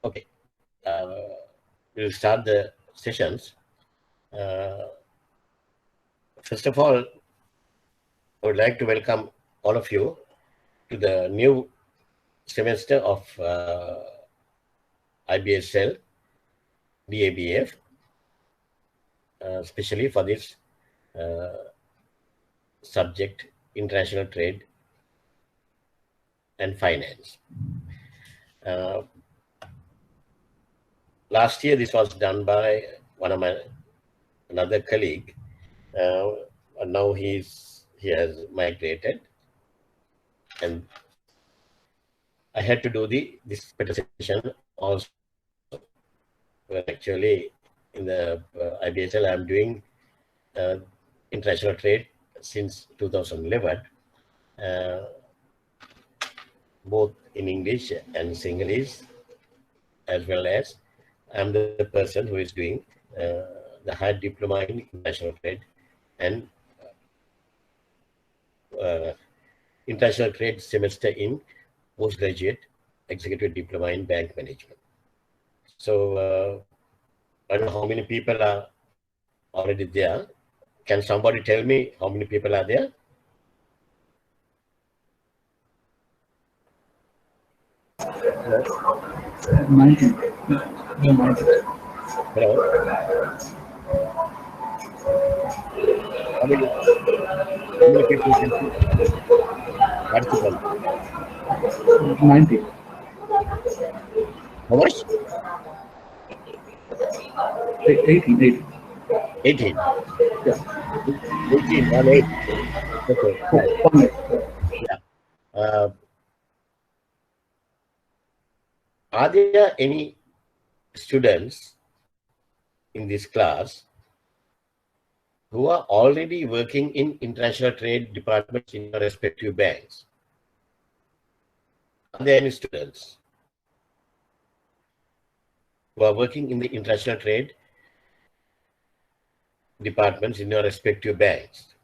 Okay, we'll start the sessions. First of all, I would like to welcome all of you to the new semester of IBSL DABF, especially for this subject, international trade and finance. Last year, this was done by one of another colleague. And now he has migrated, and I had to do this presentation also. Well, actually, in the IBSL, I'm doing international trade since 2011, both in English and Sinhalese, as well as I'm the person who is doing the higher diploma in international trade and international trade semester in postgraduate executive diploma in bank management. So I don't know how many people are already there. Can somebody tell me how many people are there? Hello? 90. No, 90. Hello? How many people can see? Participants? 90. How much? 18. 18. Yeah. 18, 1 8. Okay, right. 1 8. Yeah. Are there any students in this class who are already working in international trade departments in your respective banks? Are there any students who are working in the international trade departments in your respective banks?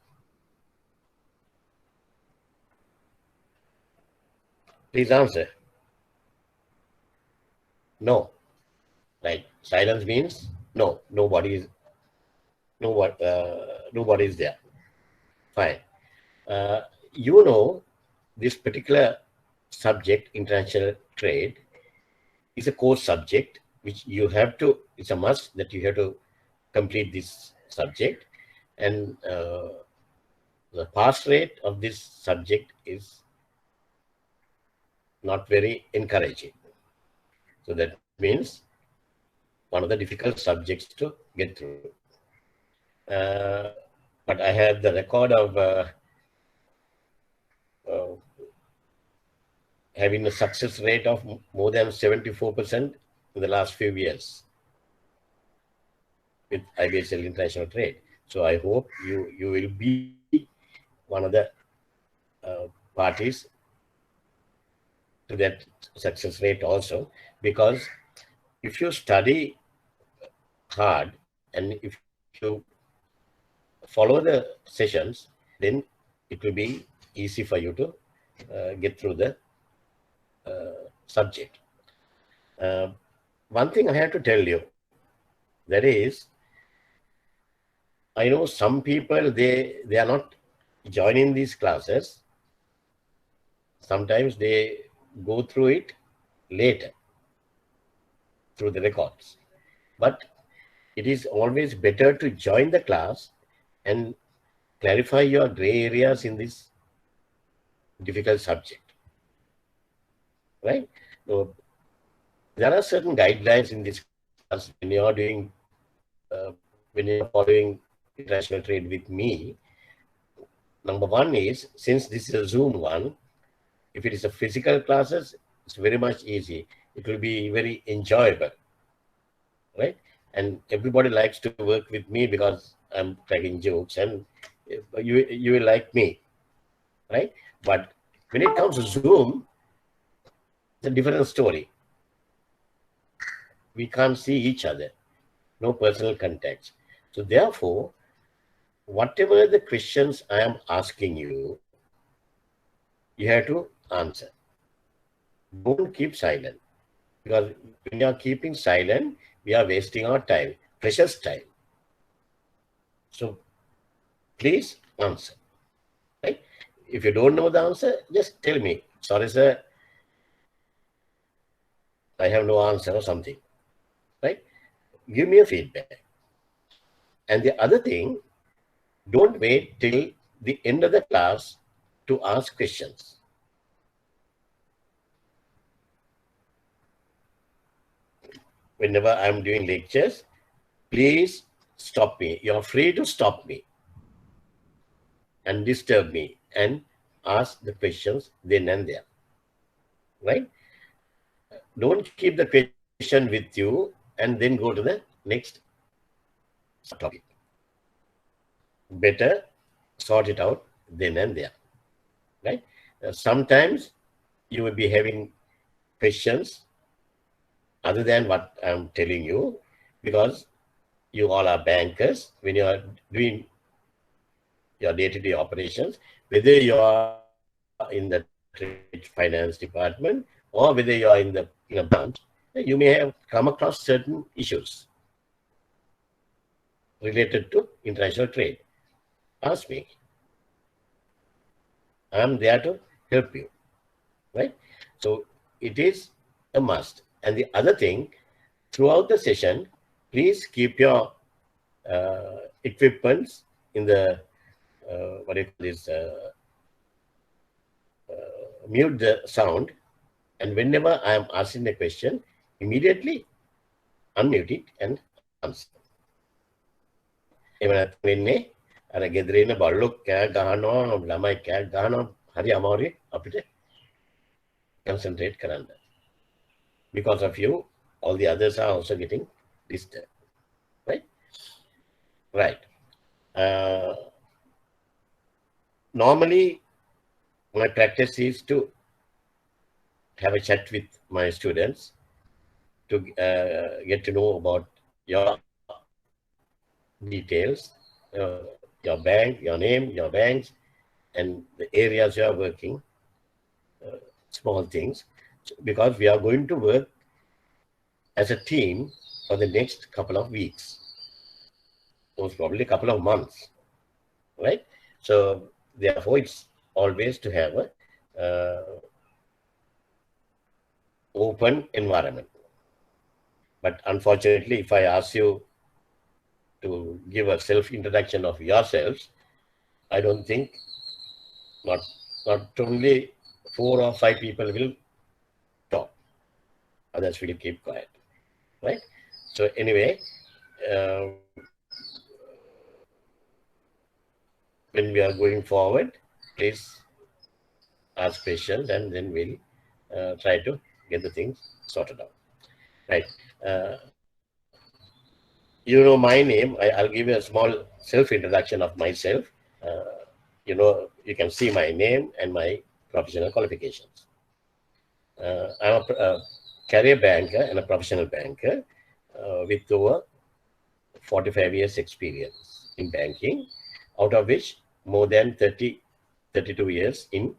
Please answer. No. Right. Silence means no. Nobody is there. Fine. You know, this particular subject, international trade, is a course subject which you have to. It's a must that you have to complete this subject, and the pass rate of this subject is not very encouraging. So that means one of the difficult subjects to get through. But I have the record of having a success rate of more than 74% in the last few years with IBSL International Trade. So I hope you will be one of the parties to that success rate also, because if you study hard and if you follow the sessions, then it will be easy for you to get through the subject. One thing I have to tell you, that is, I know some people, they are not joining these classes. Sometimes they go through it later through the records. But it is always better to join the class and clarify your gray areas in this difficult subject, right? So there are certain guidelines in this class when you are doing, when you are following international trade with me. Number one is, since this is a Zoom one, if it is a physical classes, it's very much easy. It will be very enjoyable, right? And everybody likes to work with me because I'm cracking jokes, and you will like me, right? But when it comes to Zoom, it's a different story. We can't see each other, no personal contact. So therefore, whatever the questions I am asking you, you have to answer. Don't keep silent. Because when you are keeping silent, we are wasting our time, precious time. So please answer. Right? If you don't know the answer, just tell me. Sorry, sir, I have no answer or something. Right? Give me a feedback. And the other thing, don't wait till the end of the class to ask questions. Whenever I'm doing lectures, please stop me. You're free to stop me and disturb me and ask the questions then and there. Right? Don't keep the question with you and then go to the next topic. Better sort it out then and there. Right? Sometimes you will be having questions other than what I'm telling you, because you all are bankers. When you are doing your day-to-day operations, whether you are in the trade finance department or whether you are in a branch, you may have come across certain issues related to international trade. Ask me. I'm there to help you. Right? So it is a must. And the other thing, throughout the session, please keep your equipments in the what do you call this? Mute the sound, and whenever I am asking the question, immediately unmute it and answer. එහෙම නැත්නම් වෙන්නේ අර ගෙදර ඉන්න බල්ලෝ කෑ ගහනවා ළමයි කෑ ගහනවා හරි අමාරුයි අපිට concentrate කරන්න. Because of you, all the others are also getting disturbed. Right? Right. Normally, my practice is to have a chat with my students to get to know about your details, your bank, your name, your banks, and the areas you are working, small things, because we are going to work as a team for the next couple of weeks, most probably a couple of months, right? So therefore, it's always to have a open environment. But unfortunately, if I ask you to give a self-introduction of yourselves, I don't think not only 4 or 5 people will talk. Others will keep quiet, right? So anyway, when we are going forward, please ask questions and then we'll try to get the things sorted out. Right. You know my name. I'll give you a small self-introduction of myself. You can see my name and my professional qualifications. I'm a career banker and a professional banker with over 45 years experience in banking, out of which more than 32 years in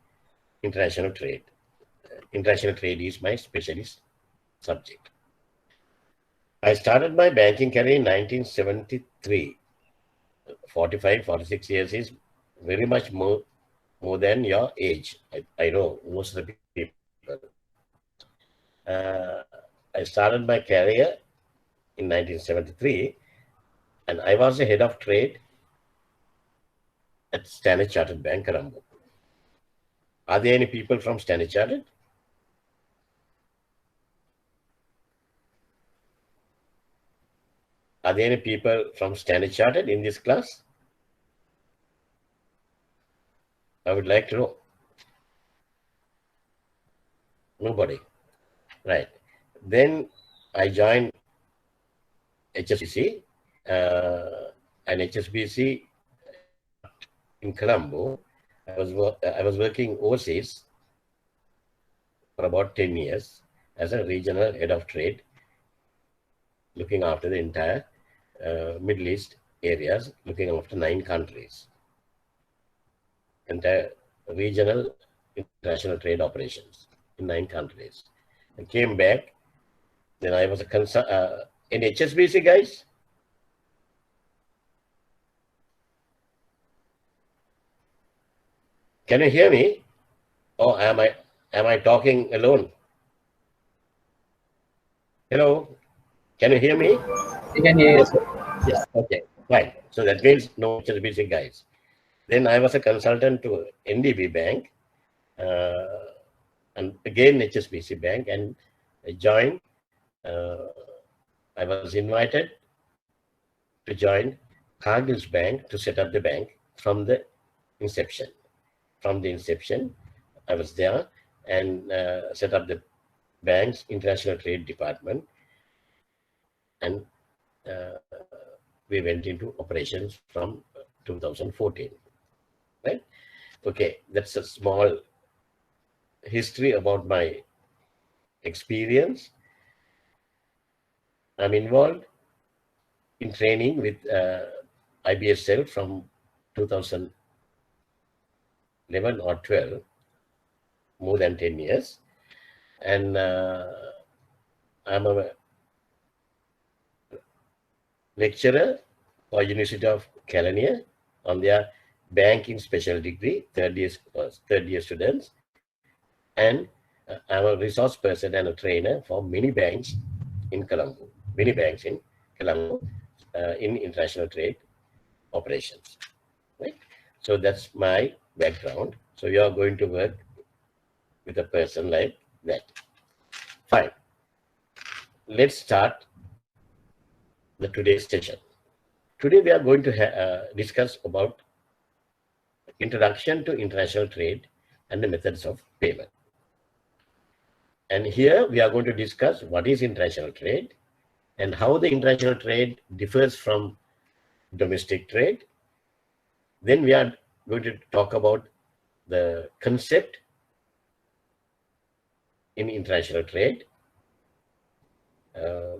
international trade. International trade is my specialist subject. I started my banking career in 1973. 46 years is very much more than your age. I know most of the people. I started my career in 1973, and I was the head of trade at Standard Chartered Bank, Colombo. Are there any people from Standard Chartered? Are there any people from Standard Chartered in this class? I would like to know. Nobody. Right. Then I joined HSBC, and HSBC in Colombo. I was working overseas for about 10 years as a regional head of trade, looking after the entire Middle East areas, looking after 9 countries, entire regional international trade operations in 9 countries. I came back Then I was in HSBC, guys. Can you hear me? Or am I talking alone? Hello, can you hear me? You can hear Yes. yourself. Yes. Okay. Fine. So that means no HSBC, guys. Then I was a consultant to NDB Bank, and again HSBC Bank, and I joined. Uh, I was invited to join Cargill's Bank to set up the bank from the inception. From the inception, I was there and set up the bank's international trade department, and uh, we went into operations from 2014. Right? Okay, that's a small history about my experience. I'm involved in training with IBSL from 2011 or 12, more than 10 years. And I'm a lecturer for University of California on their banking special degree, third year students. And I'm a resource person and a trainer for many banks in Colombo, in international trade operations. Right? So that's my background. So you are going to work with a person like that. Fine. Let's start the today's session. Today we are going to discuss about introduction to international trade and the methods of payment. And here we are going to discuss what is international trade and how the international trade differs from domestic trade. Then we are going to talk about the concept in international trade, uh,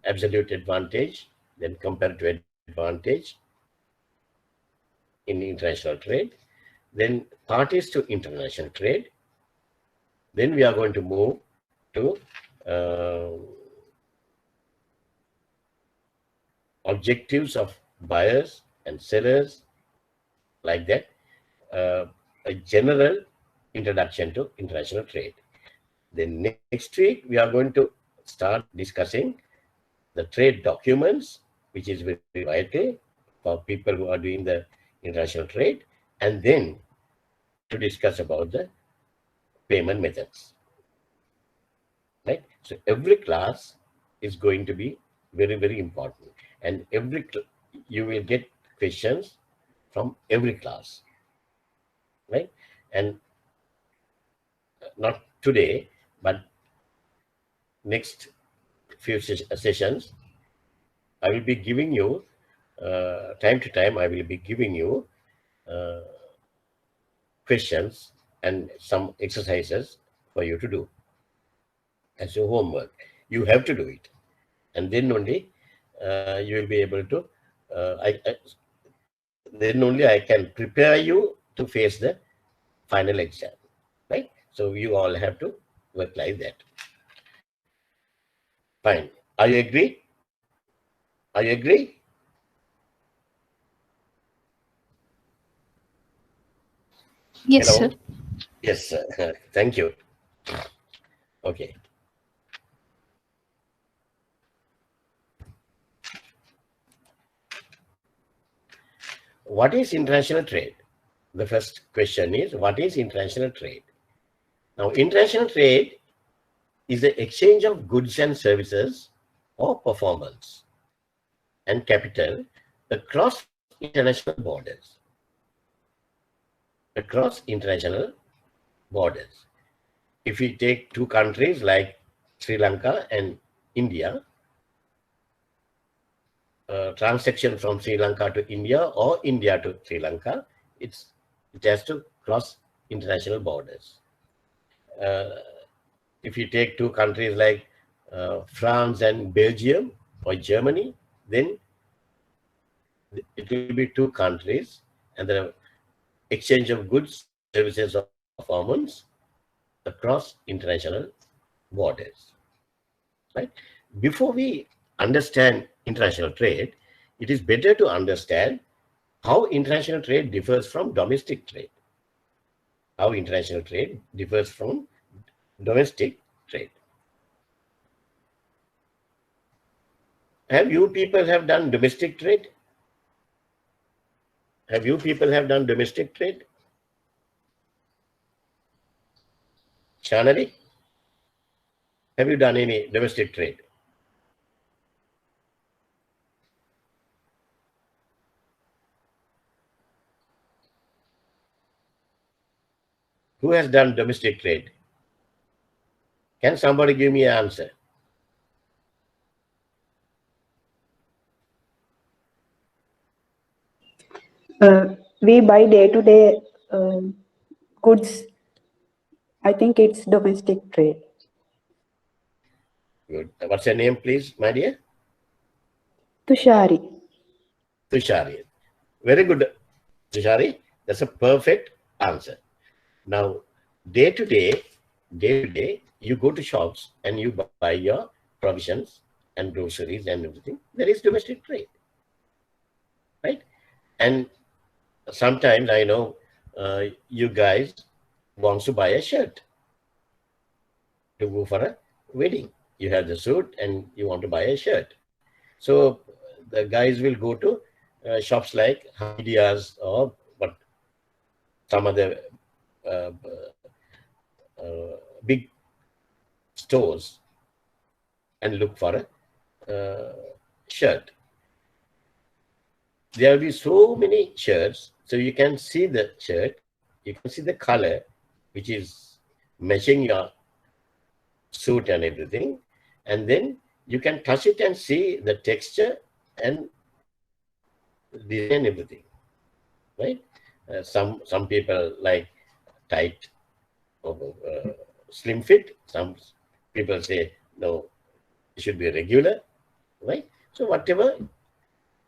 absolute advantage, then comparative advantage in international trade, then parties to international trade. Then we are going to move to objectives of buyers and sellers, like that, a general introduction to international trade. Then next week, we are going to start discussing the trade documents, which is very vital for people who are doing the international trade, and then to discuss about the payment methods. Right? So every class is going to be very, very important, and you will get questions from every class, right? And not today, but next few sessions, I will be giving you, time to time, I will be giving you uh, questions and some exercises for you to do as your homework. You have to do it. And then only you will be able to, then only I can prepare you to face the final exam, right? So you all have to work like that. Fine. Are you agree? Are you agree? Yes, sir. Hello? Yes, thank you. Okay. What is international trade? The first question is, what is international trade? Now, international trade is the exchange of goods and services or performance and capital across international borders. Across international borders. If we take two countries like Sri Lanka and India, transaction from Sri Lanka to India or India to Sri Lanka, it has to cross international borders. If you take two countries like France and Belgium or Germany, then it will be two countries, and the exchange of goods, services, or performance across international borders. right? Before we understand international trade, it is better to understand how international trade differs from domestic trade. How international trade differs from domestic trade. Have you people have done domestic trade? Have you people have done domestic trade? Shanali, have you done any domestic trade? Who has done domestic trade? Can somebody give me an answer? We buy day-to-day goods. I think it's domestic trade. Good. What's your name, please, my dear? Tushari. Tushari. Very good, Tushari. That's a perfect answer. Now, day to day, you go to shops and you buy your provisions and groceries and everything. There is domestic trade, right? And sometimes I know you guys want to buy a shirt to go for a wedding. You have the suit and you want to buy a shirt. So the guys will go to shops like Hamidia's or what some other uh, big stores and look for a shirt. There will be so many shirts, so you can see the shirt, you can see the color, which is matching your suit and everything, and then you can touch it and see the texture and design everything, right? Some people like tight or slim fit. Some people say no, it should be regular, right? So whatever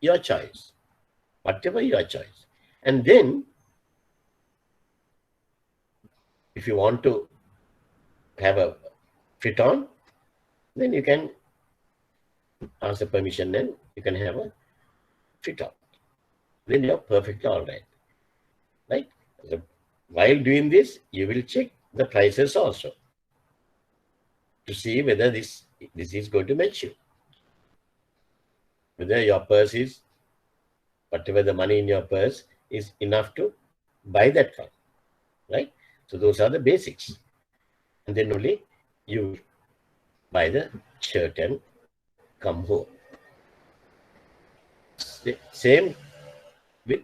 your choice, and then if you want to have a fit on, then you can ask the permission and you can have a fit on. Then you're perfectly all right, right? So while doing this, you will check the prices also to see whether this is going to match you. Whether your purse is, whatever the money in your purse is enough to buy that one, right? So those are the basics. And then only you buy the shirt and come home. Same with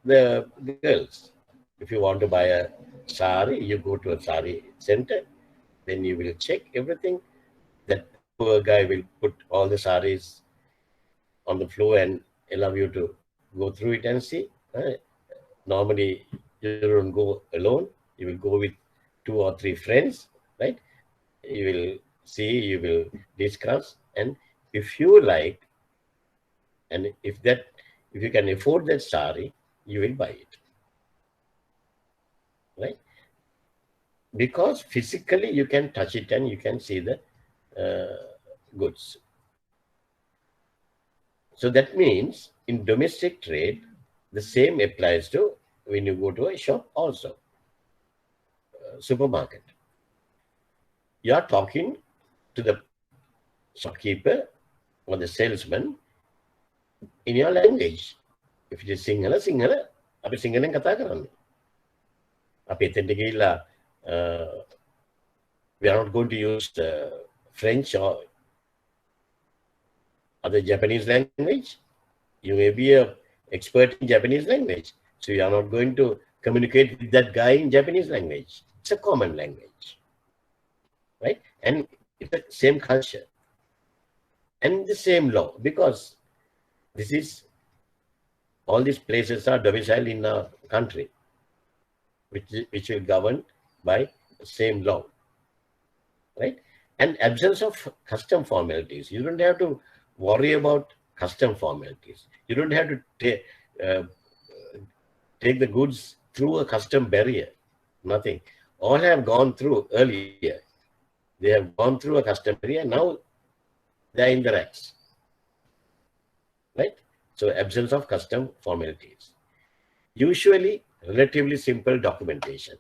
the girls. If you want to buy a sari, you go to a sari center, then you will check everything. That poor guy will put all the saris on the floor and allow you to go through it and see. Normally, you don't go alone. You will go with 2 or 3 friends, right? You will see, you will discuss, and if you like, and if you can afford that sari, you will buy it, right? Because physically you can touch it and you can see the goods. So that means in domestic trade, the same applies to when you go to a shop also, supermarket. You are talking to the shopkeeper or the salesman in your language. If it is Sinhala, අපි සිංහලෙන් කතා කරන්නේ. අපි එතෙන්ට ගිහිල්ලා we are not going to use French or other Japanese language. You may be an expert in Japanese language, so you are not going to communicate with that guy in Japanese language. It's a common language, right? And it's the same culture and the same law, because all these places are domiciled in our country, which will govern by the same law, right? And absence of custom formalities. You don't have to worry about custom formalities. You don't have to take the goods through a custom barrier. Nothing. All have gone through earlier. They have gone through a custom barrier. Now they are in the racks, right? So absence of custom formalities. Usually relatively simple documentation.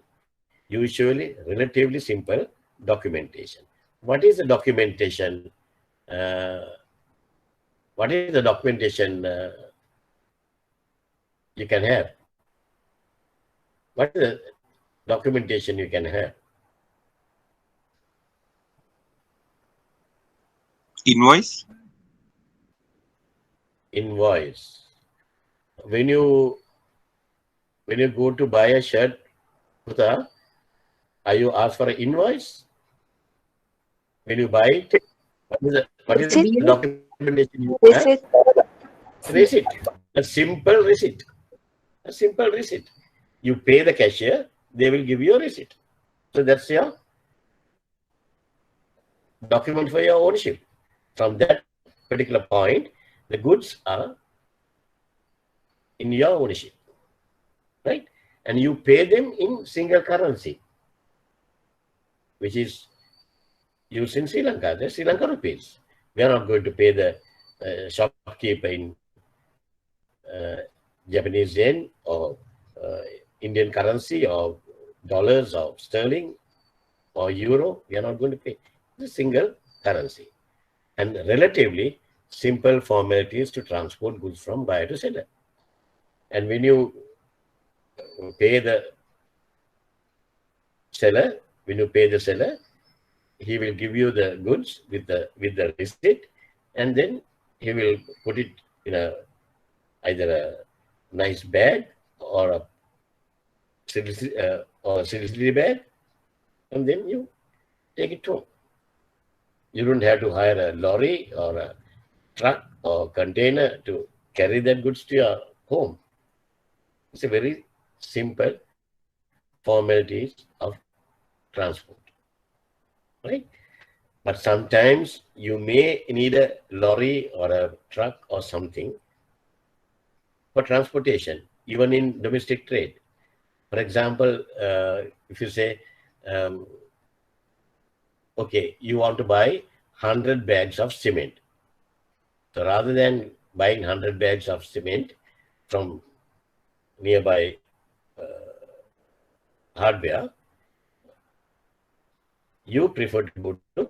Usually relatively simple documentation. What is the documentation? What is the documentation you can have? What is the documentation you can have? Invoice. Invoice. When you go to buy a shirt, are you asked for an invoice? When you buy it, what is the Receipt. documentation you have? Receipt. Receipt. A simple receipt. A simple receipt. You pay the cashier, they will give you a receipt. So that's your document for your ownership. From that particular point, the goods are in your ownership, right? And you pay them in single currency, which is used in Sri Lanka. The Sri Lanka rupees. We are not going to pay the shopkeeper in Japanese yen or Indian currency or dollars or sterling or euro. We are not going to pay. It's a single currency. And relatively simple formalities to transport goods from buyer to seller. And when you pay the seller, he will give you the goods with the receipt, and then he will put it in either a nice bag or a silly bag, and then you take it home. You don't have to hire a lorry or a truck or container to carry that goods to your home. It's a very simple formalities of transport, right? But sometimes you may need a lorry or a truck or something for transportation, even in domestic trade. For example, if you say, okay, you want to buy 100 bags of cement. So rather than buying 100 bags of cement from nearby hardware, you prefer to go to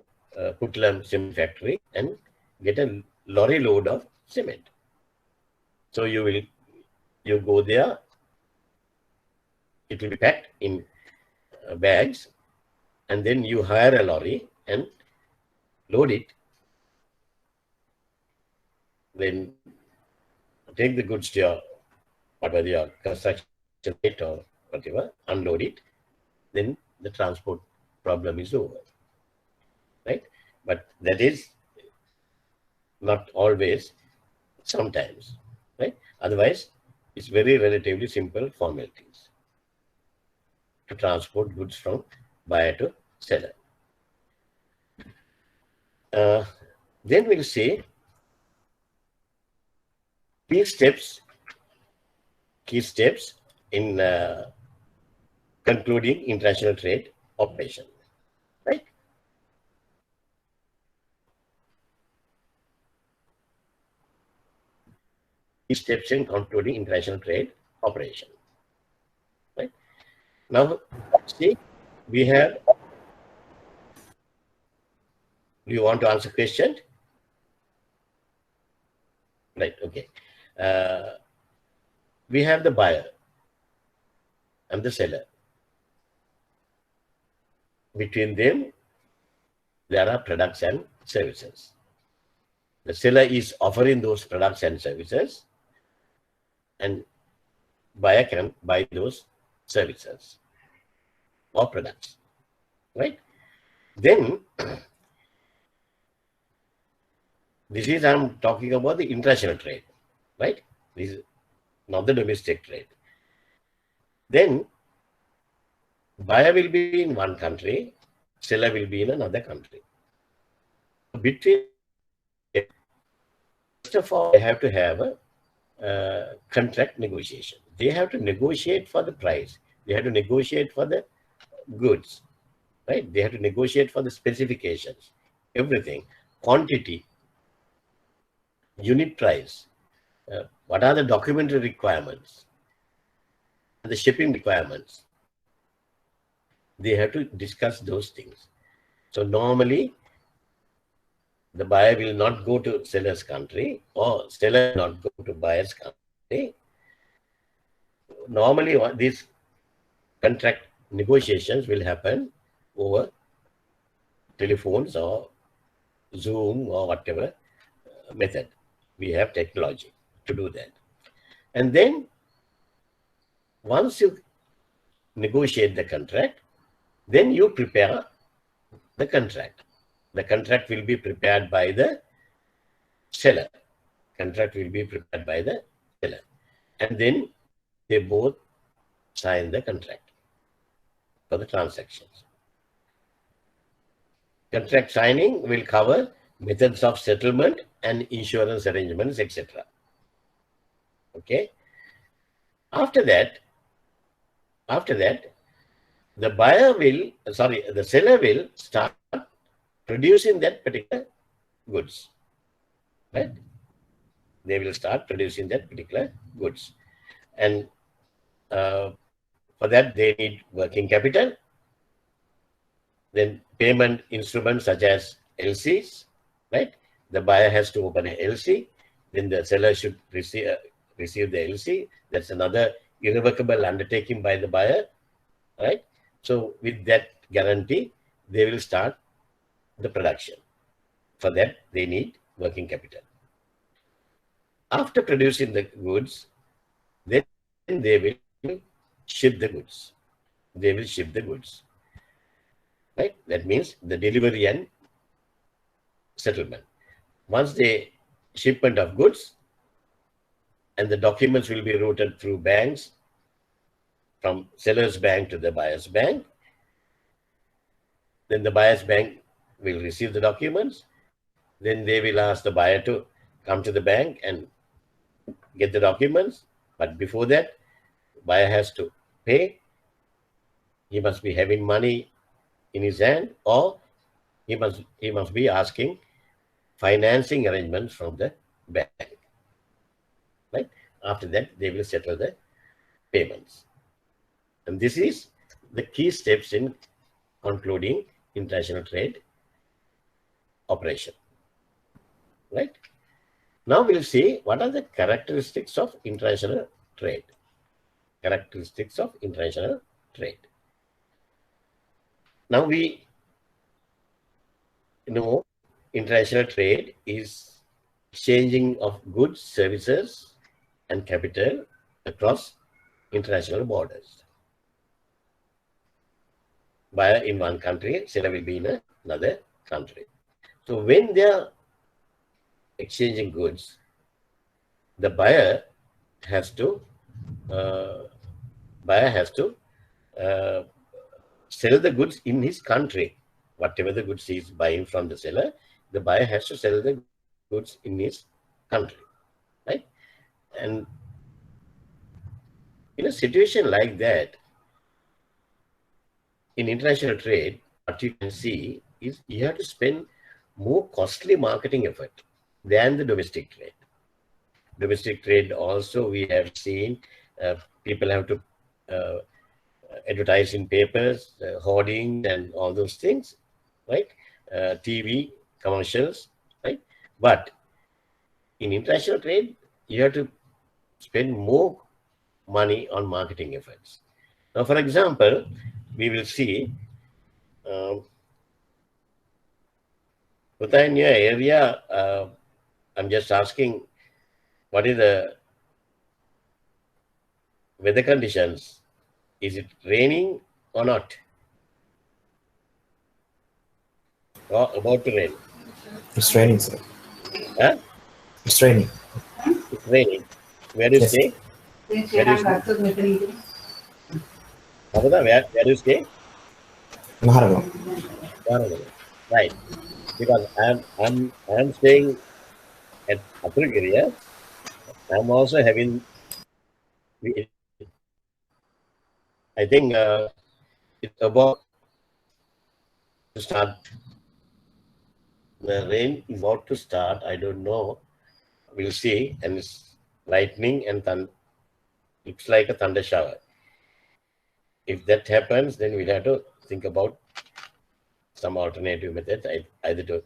Putlam cement factory and get a lorry load of cement. So you go there, it will be packed in bags, and then you hire a lorry and load it, then take the goods to your, whatever your construction site or whatever, unload it, then the transport problem is over, right? But that is not always, sometimes, right? Otherwise, it's very relatively simple formalities to transport goods from buyer to seller. Then we'll see key steps in concluding international trade operation, right? Key steps in concluding international trade operation, right? Now, see, we have, do you want to answer question? Right, okay. We have the buyer and the seller. Between them, there are products and services. The seller is offering those products and services, and buyer can buy those services or products, right? Then, this is, I'm talking about the international trade, right? This is not the domestic trade. Then, buyer will be in one country, seller will be in another country. Between, first of all, they have to have a contract negotiation. They have to negotiate for the price. They have to negotiate for the goods, right? They have to negotiate for the specifications, everything, quantity, unit price, what are the documentary requirements, the shipping requirements. They have to discuss those things. So normally, the buyer will not go to seller's country, or seller will not go to buyer's country. Normally, these contract negotiations will happen over telephones or Zoom or whatever method. We have technology to do that. And then once you negotiate the contract, then you prepare the contract. The contract will be prepared by the seller. Contract will be prepared by the seller. And then they both sign the contract for the transactions. Contract signing will cover methods of settlement and insurance arrangements, etc. Okay. After that, the seller will start producing that particular goods. Right? They will start producing that particular goods. And for that, they need working capital, then payment instruments such as LCs, right? The buyer has to open a LC, then the seller should receive the LC. That's another irrevocable undertaking by the buyer, right? So with that guarantee, they will start the production. For that, they need working capital. After producing the goods, then they will ship the goods. They will ship the goods. Right? That means the delivery and settlement. Once the shipment of goods and the documents will be routed through banks, from seller's bank to the buyer's bank, then the buyer's bank will receive the documents. Then they will ask the buyer to come to the bank and get the documents. But before that, buyer has to pay. He must be having money in his hand, or he must be asking financing arrangements from the bank. Right? After that, they will settle the payments. And this is the key steps in concluding international trade operation. Right? Now we'll see what are the characteristics of international trade. Characteristics of international trade. Now we know international trade is exchanging of goods, services, and capital across international borders. Buyer in one country, seller will be in another country. So when they are exchanging goods, the buyer has to sell the goods in his country. Whatever the goods he is buying from the seller, the buyer has to sell the goods in his country, right? And in a situation like that, in international trade, what you can see is you have to spend more costly marketing effort than the domestic trade. Domestic trade also, we have seen people have to advertise in papers, hoarding and all those things, right? TV commercials, right? But in international trade, you have to spend more money on marketing efforts. Now, for example, we will see within your area, I'm just asking, what is the weather conditions? Is it raining or not? Or about to rain? It's raining, sir. Huh? It's raining. It's raining. Where do you Yes. stay? Where do you stay? Where do you stay? Maharagam. Varanasi. Right. Because I'm staying at Atul area. I'm also having, I think it's about to start. The rain is about to start. I don't know we'll see, and it's lightning and looks like a thunder shower. If that happens, then we'll have to think about some alternative method, either to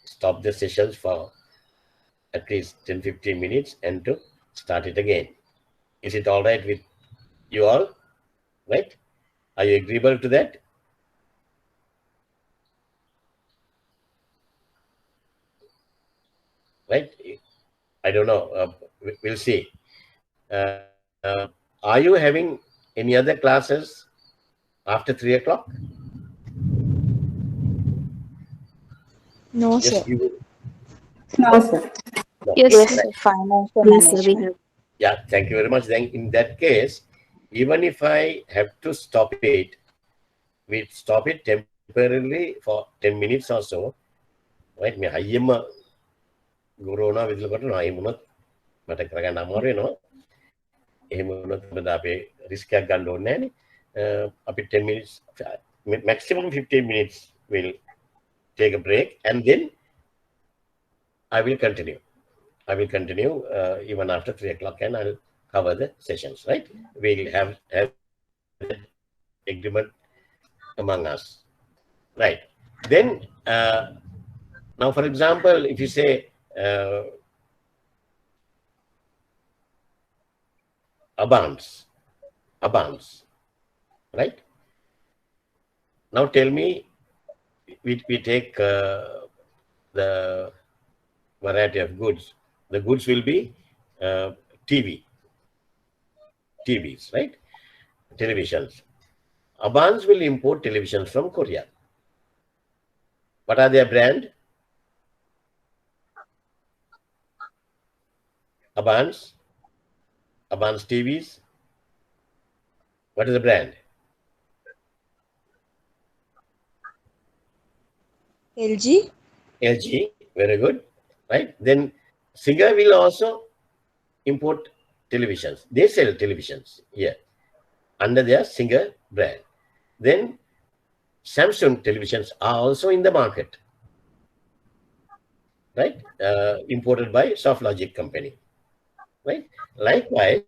stop the sessions for at least 10-15 minutes and to start it again. Is it all right with you all? Right? Are you agreeable to that? Right? I don't know. We'll see. Are you having any other classes after 3 o'clock? No, Just sir. give it. No, sir. No. Yes, Yes, sir. sir. Financial Yes, sir. We management. have. Yeah, thank you very much. Then in that case, even if I have to stop it, we stop it temporarily for 10 minutes or so. Right? Me hayyama corona with the I am not, but I can't amore. එහෙම වුණොත් මොකද අපේ risk එකක් ගන්න ඕනේ නැහැ අපි 10 minutes maximum 15 minutes will take a break and then I will continue even after 3 o'clock and I'll cover the sessions, right? We'll have agreement among us, right? Then now for example, if you say abundance, right? Now tell me, we take the variety of goods. The goods will be TVs, right? Televisions. Abans will import televisions from Korea. What are their brand? Abans TVs. What is the brand? LG. LG, very good, right? Then Singer will also import televisions. They sell televisions here under their Singer brand. Then Samsung televisions are also in the market, right? Imported by SoftLogic company, right? Likewise,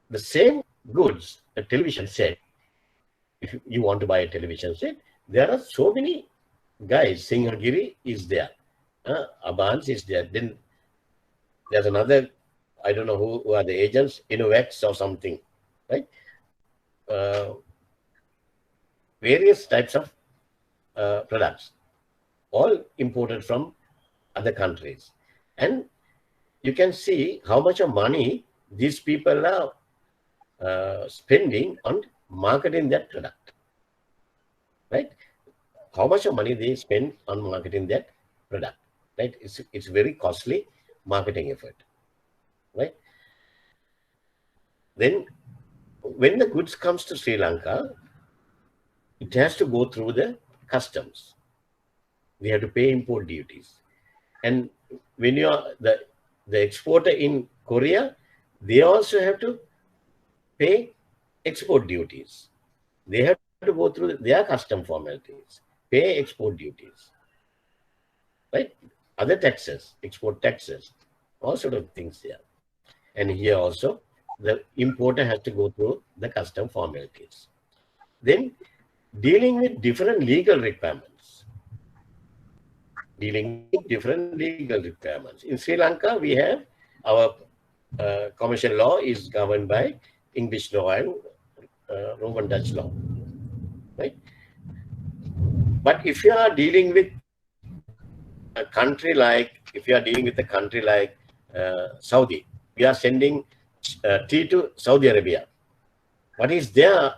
the same goods, a television set, if you want to buy a television set, there are so many guys. Singhagiri is there, Abans is there. Then there's another, I don't know who are the agents, Innovex or something, right? Various types of products, all imported from other countries. And you can see how much of money these people are spending on marketing that product, right? How much of money they spend on marketing that product, right? It's very costly marketing effort, right? Then when the goods comes to Sri Lanka, it has to go through the customs. We have to pay import duties. And when you are the exporter in Korea, they also have to pay export duties. They have to go through their custom formalities, pay export duties, right? Other taxes, export taxes, all sort of things there. And here also, the importer has to go through the custom formalities. Then dealing with different legal requirements. In Sri Lanka, we have our commercial law is governed by English law and Roman Dutch law, right? But if you are dealing with a country like, Saudi, we are sending tea to Saudi Arabia. What is their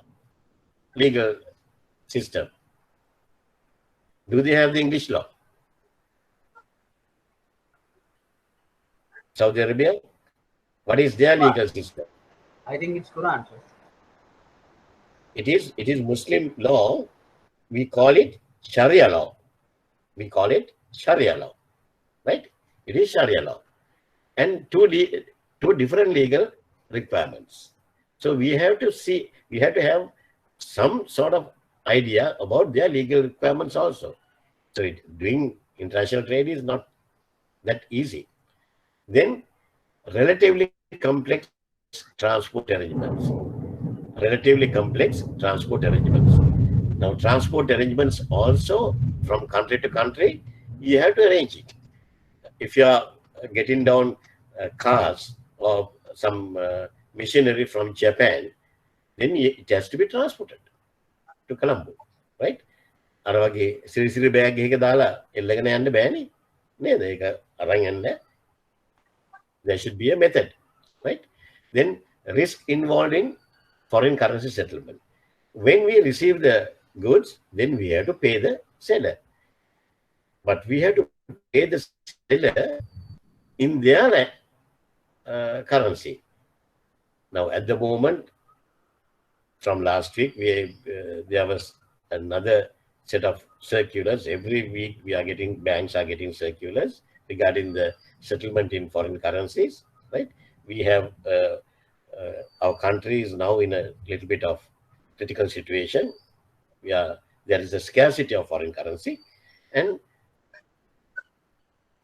legal system? Do they have the English law? Saudi Arabia, what is their legal system? I think it's Quran, sir. It is Muslim law. We call it Sharia law. Right? It is Sharia law. And two different legal requirements. So we have to have some sort of idea about their legal requirements also. So doing International trade is not that easy. Then relatively complex transport arrangements. Relatively complex transport arrangements. Now, transport arrangements also from country to country, you have to arrange it. If you are getting down cars or some machinery from Japan, then it has to be transported to Colombo, right? අර වගේ සිරිසිරි bag එකක දාලා එල්ලගෙන යන්න බෑනේ නේද? ඒක අරන් යන්න. There should be a method, right? Then risk involved in foreign currency settlement. When we receive the goods, then we have to pay the seller. But we have to pay the seller in their currency. Now, at the moment, from last week, there was another set of circulars. Every week, banks are getting circulars regarding the settlement in foreign currencies, right? We have, our country is now in a little bit of critical situation. There is a scarcity of foreign currency,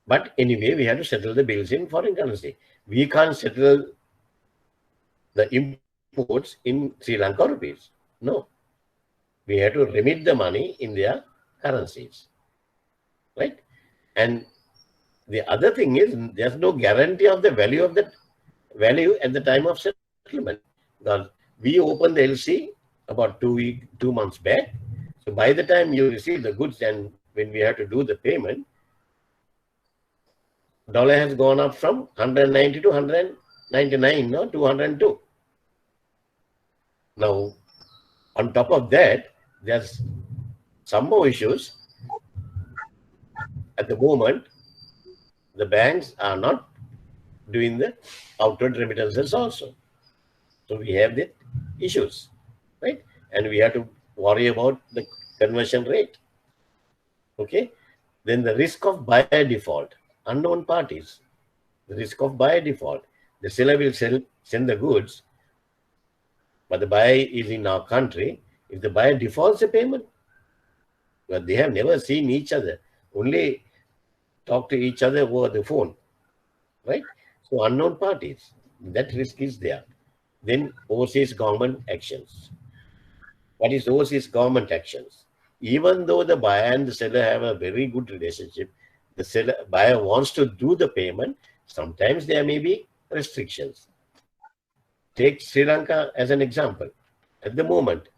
but anyway, we have to settle the bills in foreign currency. We can't settle the imports in Sri Lanka rupees. No. We have to remit the money in their currencies, right? And the other thing is, there's no guarantee of the value at the time of settlement. Because we opened the LC about 2 months back. So by the time you receive the goods and when we have to do the payment, dollar has gone up from 190 to 199, no, 202. Now, on top of that, there's some more issues. At the moment, the banks are not doing the outward remittances also. So we have the issues, right? And we have to worry about the conversion rate. Okay. Then the risk of buyer default, unknown parties. The risk of buyer default. The seller will send the goods, but the buyer is in our country. If the buyer defaults the payment, well, they have never seen each other, only talk to each other over the phone, right? So unknown parties, that risk is there. Then overseas government actions. What is overseas government actions? Even though the buyer and the seller have a very good relationship, the buyer wants to do the payment, sometimes there may be restrictions. Take Sri Lanka as an example. At the moment,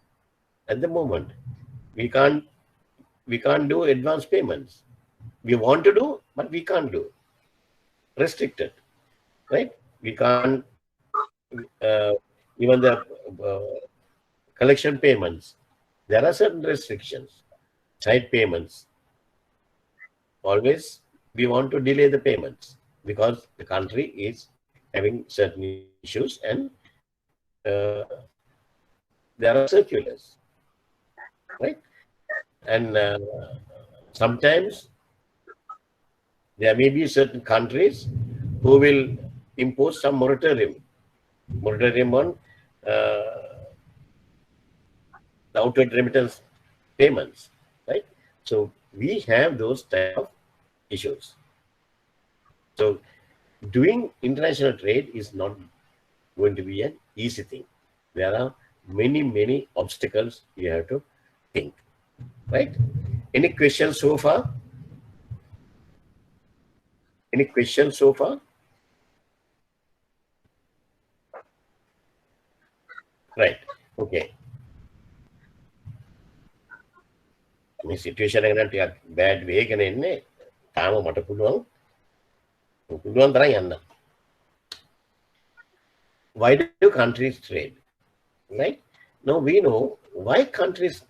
we can't do advance payments. We want to do, but we can't do. Restricted, right? We can't, even the collection payments, there are certain restrictions. Side payments, always we want to delay the payments because the country is having certain issues and there are circulars, right? And sometimes there may be certain countries who will impose some moratorium on the outward remittance payments, right? So we have those type of issues. So doing international trade is not going to be an easy thing. There are many obstacles you have to think, right? Any questions so far? Any questions so far? Right. Okay. මේ situation එක නම් ටිකක් bad වේගෙන එන්නේ. තාම මට පුළුවන් තරම් යන්න. Why do countries trade? Right? Now we know why countries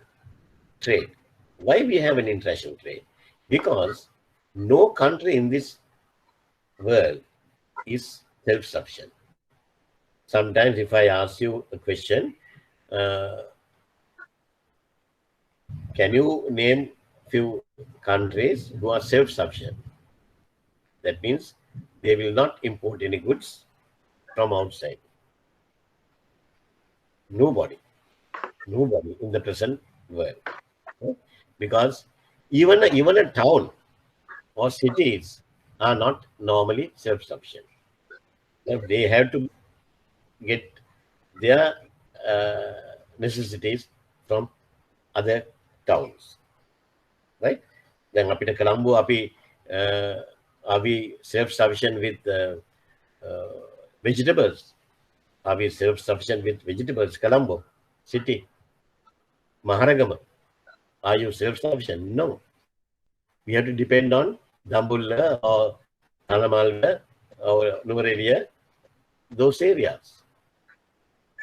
trade. Why we have an international trade? Because no country in this world is self-sufficient. Sometimes if I ask you a question, can you name few countries who are self-sufficient? That means they will not import any goods from outside. Nobody in the present world. Because even a town or cities are not normally self-sufficient. They have to get their necessities from other towns, right? Then apita Colombo api are we self-sufficient with vegetables? Are we self-sufficient with vegetables? Colombo city, Maharagama, are you self-sufficient? No. We have to depend on Dambulla or Tanamalga or Nuvarelia, those areas,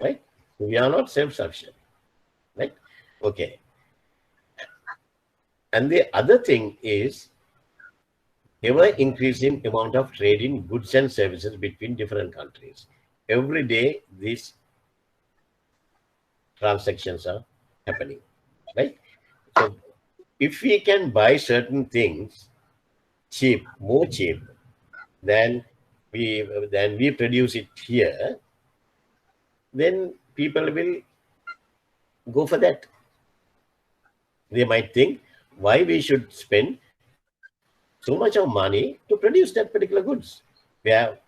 right? We are not self-sufficient, right? Okay. And the other thing is ever increasing amount of trade in goods and services between different countries. Every day, these transactions are happening, right? So if we can buy certain things cheap, more cheap than we produce it here, then people will go for that. They might think why we should spend so much of money to produce that particular goods, where,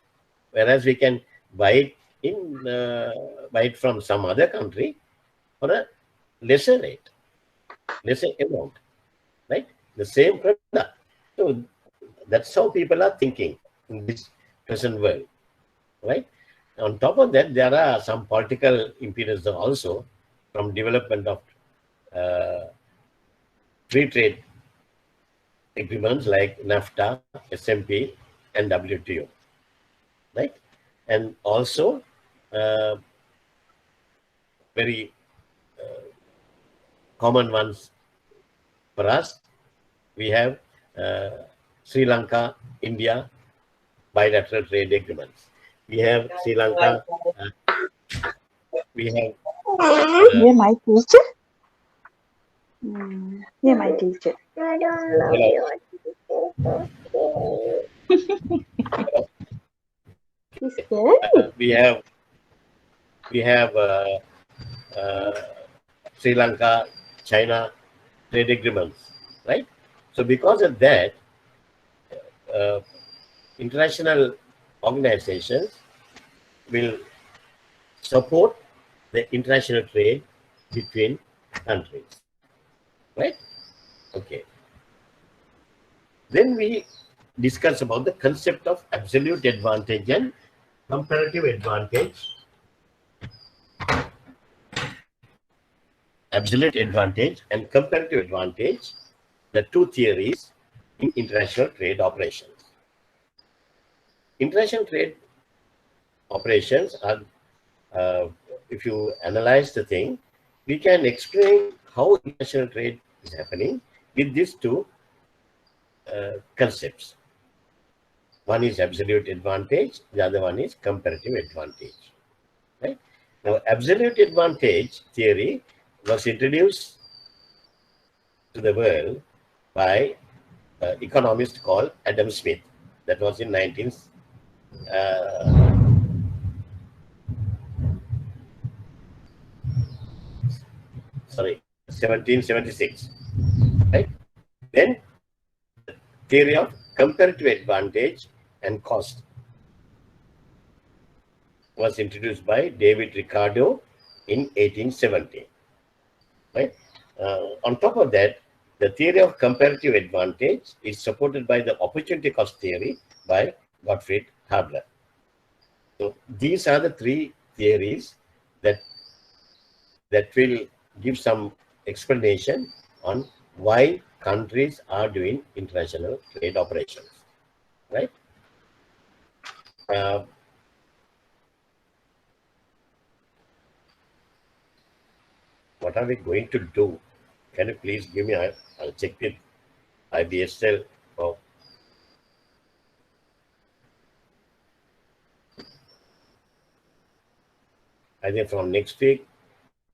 whereas we can buy it buy it from some other country for a lesser rate, lesser amount, right? The same product. So that's how people are thinking in this present world, right? On top of that, there are some political impediments also from development of uh, free trade agreements like NAFTA, SMP, and WTO, right? And also, uh, very common ones for us, we have uh, Sri Lanka, India bilateral trade agreements. We have Sri Lanka, we have Yeah, my teacher. Yeah, my teacher. hello, He's scary. we have Sri Lanka, China trade agreements, right? So because of that, uh, international organizations will support the international trade between countries, right? Okay. Then we discuss about the concept of absolute advantage and comparative advantage. Absolute advantage and comparative advantage, the two theories in international trade operations. International trade operations are, uh, if you analyze the thing, we can explain how international trade is happening with these two concepts. One is absolute advantage, the other one is comparative advantage. Right? Now, absolute advantage theory was introduced to the world by economist called Adam Smith. That was in uh, sorry, 1776. Right? Then theory of comparative advantage and cost was introduced by David Ricardo in 1870. Right? On top of that, the theory of comparative advantage is supported by the opportunity cost theory by Gottfried Habler. So these are the three theories that will give some explanation on why countries are doing international trade operations, right? Uh, what are we going to do? Can you please give me? I'll check with IBSL. Oh, I think from next week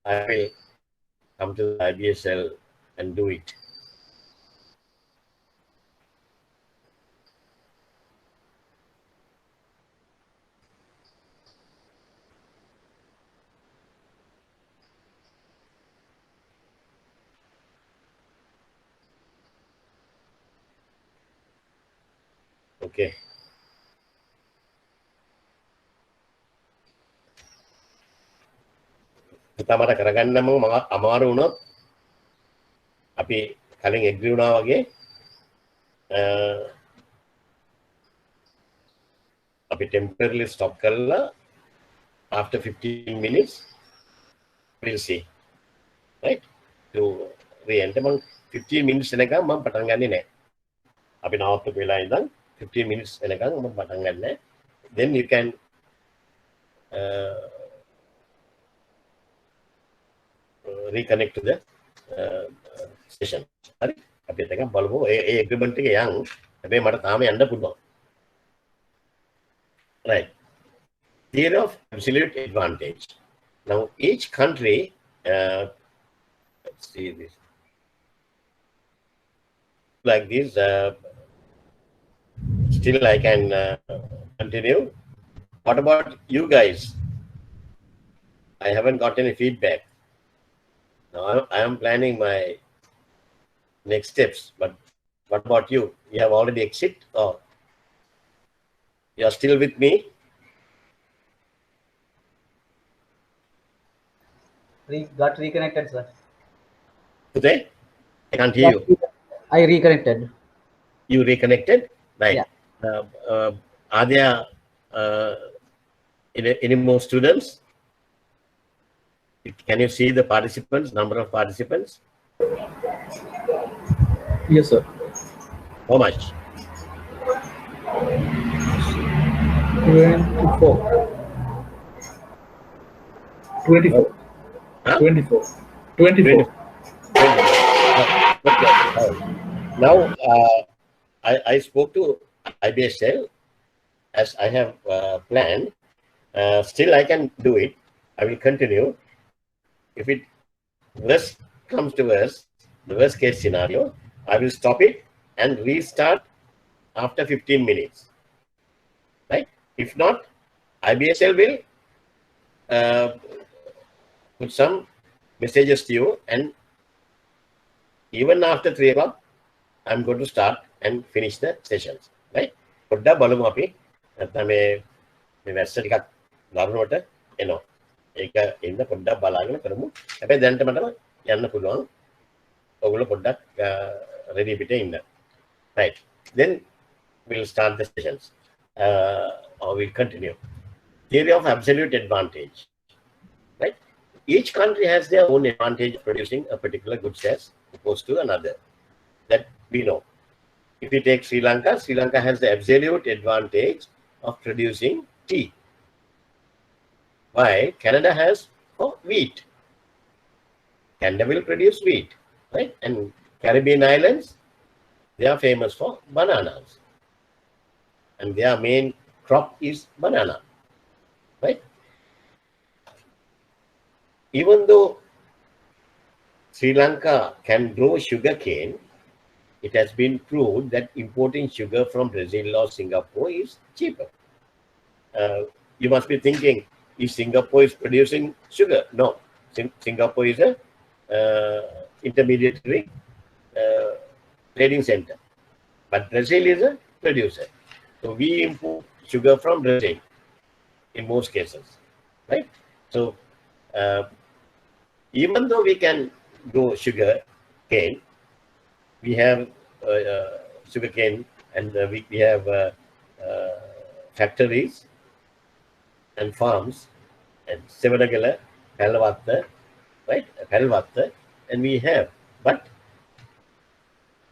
I will come to the IBSL and do it. Okay. තමට කරගන්නම අමාරු වුණොත් අපි කලින් එග්‍රී වුණා වගේ අපි temporarily stop කරලා after 15 minutes we'll see, right, to re-enter. 15 minutes එනකම් මම පටන් ගන්නේ නැහැ. අපි නවත්වපු වෙලාව ඉඳන් 15 minutes එනකම් මම පටන් ගන්න නැහැ. Then you can reconnect to the session. හරි. අපි එතක බලමු ඒ agreement එක යන්. හැබැයි මට තාම යන්න පුළුවන්. Right. Theory of absolute advantage. Now each country, let's see this, like this, still I can continue. What about you guys? I haven't got any feedback. Now I am planning my next steps, but what about you? You have already exit or you are still with me? Got reconnected, sir. Today? I can't hear you. I reconnected. You reconnected? Right. Yeah. Are there any more students? Can you see the participants, number of participants? Yes, sir. How much? 24. 24. Huh? 24. 24. Now, I spoke to IBSL as I have planned. Still, I can do it. I will continue. If it worst comes to worst, the worst case scenario, I will stop it and restart after 15 minutes. Right? If not, IBSL will put some messages to you, and even after 3 o'clock, I'm going to start and finish the sessions. Right? පොඩ්ඩක් බලමු අපි. නැත්නම් මේ වැස්ස ටිකක් දරුණුවට එනවා. ඒක ඉන්න පොඩ්ඩක් බලාගෙන කරමු. හැබැයි දැනට මට යන්න පුළුවන්. ඔයගොල්ලෝ පොඩ්ඩක් ready පිටේ ඉන්න. Right. Then we'll start the sessions. Or we'll continue. Theory of absolute advantage. Right? Each country has their own advantage of producing a particular goods as opposed to another. That we know. If we take Sri Lanka, Sri Lanka has the absolute advantage of producing tea. Why? Canada has wheat. Canada will produce wheat, right? And Caribbean islands, they are famous for bananas. And their main crop is banana, right? Even though Sri Lanka can grow sugarcane, it has been proved that importing sugar from Brazil or Singapore is cheaper. You must be thinking, is Singapore is producing sugar? No, Singapore is a intermediary trading center, but Brazil is a producer. So we import sugar from Brazil in most cases, right? So even though we can grow sugar cane, we have sugar cane, and we have factories and farms and Sevanagala, Palavatta, right? Palavatta, and we have, but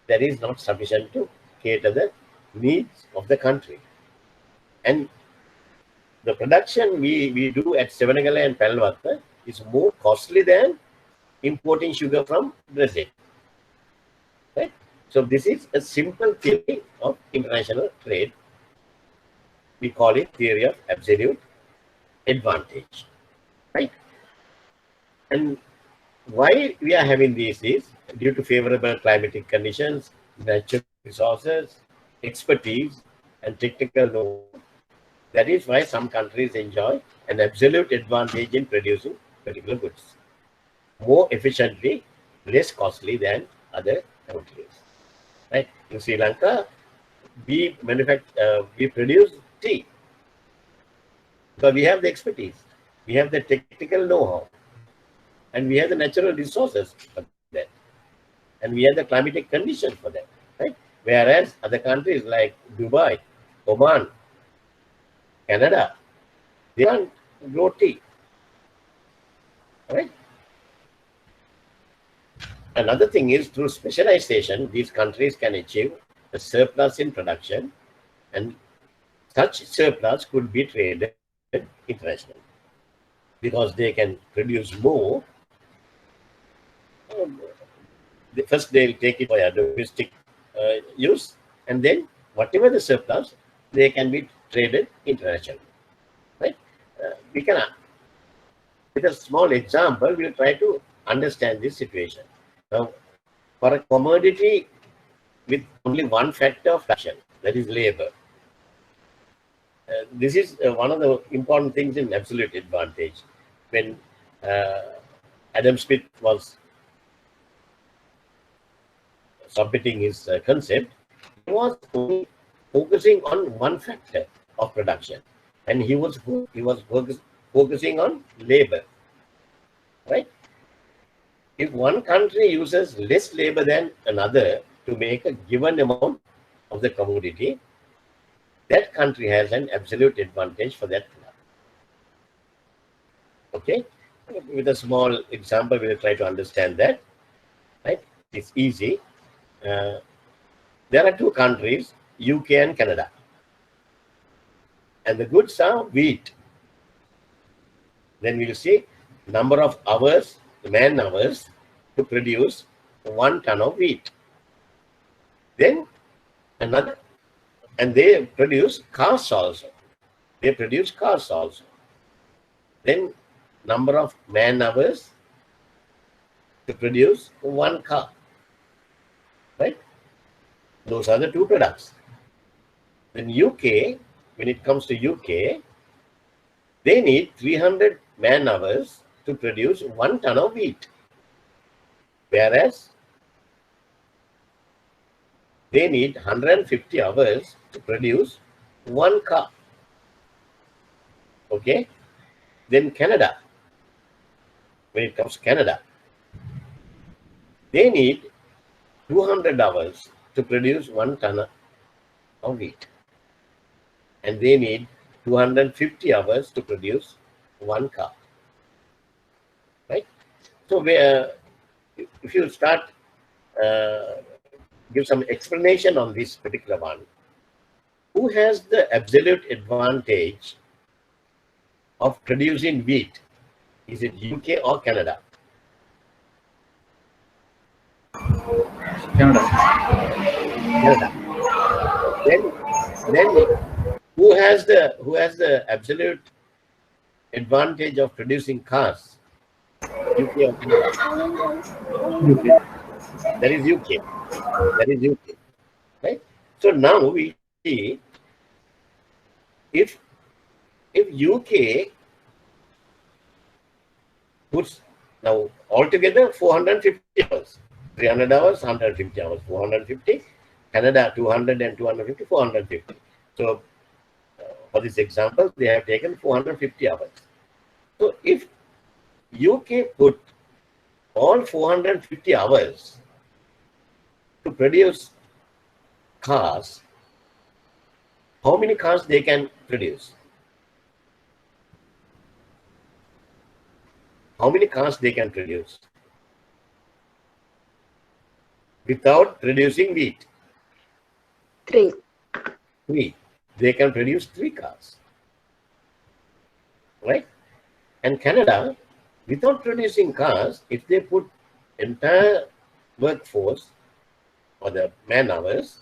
that is not sufficient to cater the needs of the country. And the production we do at Sevanagala and Palavatta is more costly than importing sugar from Brazil. Right? So this is a simple theory of international trade. We call it theory of absolute advantage. Right? And why we are having this is due to favorable climatic conditions, natural resources, expertise, and technical know-how. That is why some countries enjoy an absolute advantage in producing particular goods more efficiently, less costly than other countries. Right? In Sri Lanka, we we produce tea because we have the expertise, we have the technical know-how, and we have the natural resources for that, and we have the climatic conditions for that, right? Whereas other countries like Dubai, Oman, Canada, they can't grow tea, right? Another thing is through specialization, these countries can achieve a surplus in production, and such surplus could be traded internationally because they can produce more. First, they'll take it for a domestic use, and then whatever the surplus, they can be traded internationally. Right? We can, with a small example, we'll try to understand this situation. Now, for a commodity with only one factor of production, that is labor, this is one of the important things in absolute advantage. When Adam Smith was submitting his concept, he was only focusing on one factor of production, and he was focusing on labor, right? If one country uses less labor than another to make a given amount of the commodity, that country has an absolute advantage for that product. Okay, with a small example, we'll try to understand that, right? It's easy. There are two countries, UK and Canada, and the goods are wheat. Then we'll see number of hours, man hours to produce 1 ton of wheat. Then another, and they produce cars also. They produce cars also. Then number of man hours to produce 1 car, right? Those are the two products. In UK, when it comes to UK, they need 300 man hours to produce 1 ton of wheat, whereas they need 150 hours to produce 1 car. Okay. Then Canada, when it comes to Canada, they need 200 hours to produce 1 ton of wheat, and they need 250 hours to produce 1 car, right? So if you start give some explanation on this particular one, who has the absolute advantage of producing wheat? Is it UK or Canada? Canada. Canada. Then who has the absolute advantage of producing cars? UK or Canada? UK. That is UK. That is UK. Right? So now we see if UK puts now altogether 450 hours, 300 hours, 150 hours, 450, Canada 200 and 250, 450. So for this example, they have taken 450 hours. So if UK put all 450 hours to produce cars, how many cars they can produce? How many cars they can produce without producing wheat? 3. 3. They can produce 3 cars, right? And Canada, without producing cars, if they put entire workforce or the man hours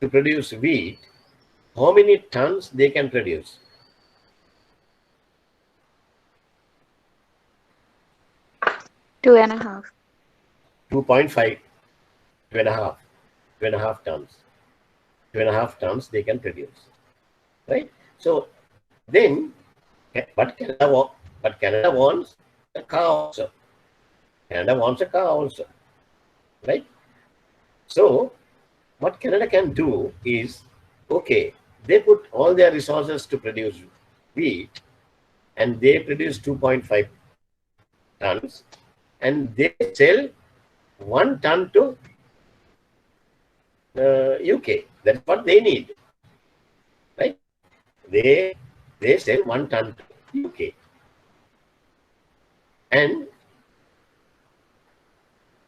to produce wheat, how many tons they can produce? 2.5. 2.5, 2.5 tons. 2.5 tons they can produce, right? So then, but Canada wants a car also. Canada wants a car also, right? So what Canada can do is, okay, they put all their resources to produce wheat, and they produce 2.5 tons, and they sell 1 ton to UK. That's what they need, right? They sell 1 ton to UK, and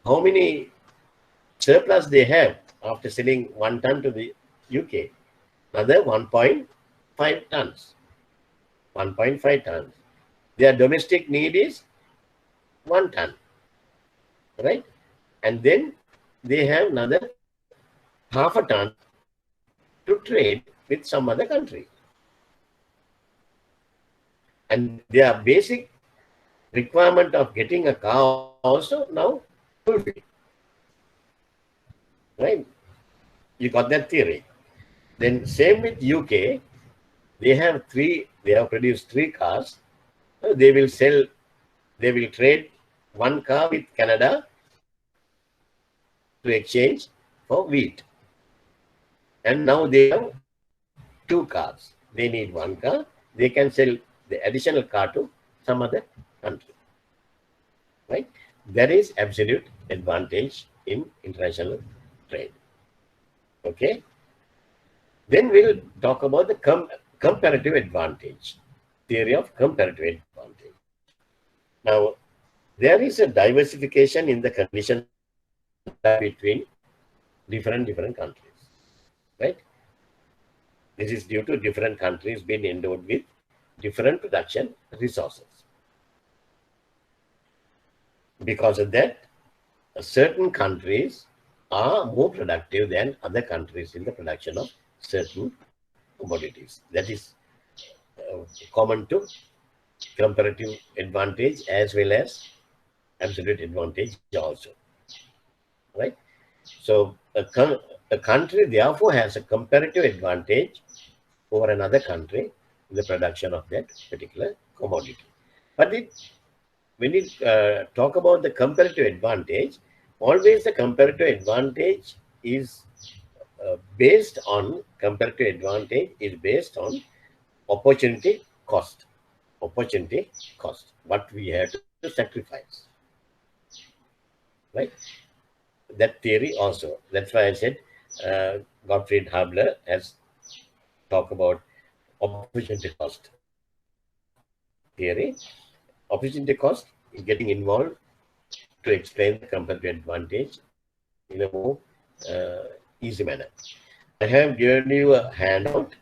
how many surplus they have after selling 1 ton to the UK? Another 1.5 tons. 1.5 tons. Their domestic need is 1 ton, right? And then they have another half a ton to trade with some other country. And their basic requirement of getting a car also now fulfilled, right? You got that theory. Then same with UK, they have produced 3 cars. They will trade 1 car with Canada to exchange for wheat. And now they have 2 cars. They need 1 car. They can sell the additional car to some other country, right? There is absolute advantage in international trade. Okay. Then we'll talk about the comparative advantage, theory of comparative advantage. Now, there is a diversification in the conditions between different countries, right? This is due to different countries being endowed with different production resources. Because of that, certain countries are more productive than other countries in the production of certain commodities. That is common to comparative advantage as well as absolute advantage also, right? So a country therefore has a comparative advantage over another country in the production of that particular commodity. But when we talk about the comparative advantage, always the comparative advantage is based on opportunity cost. Opportunity cost, what we have to sacrifice, right? That theory also. That's why I said Gottfried Habler has talked about opportunity cost theory. Opportunity cost is getting involved to explain the comparative advantage in a more easy manner. I have given you a handout.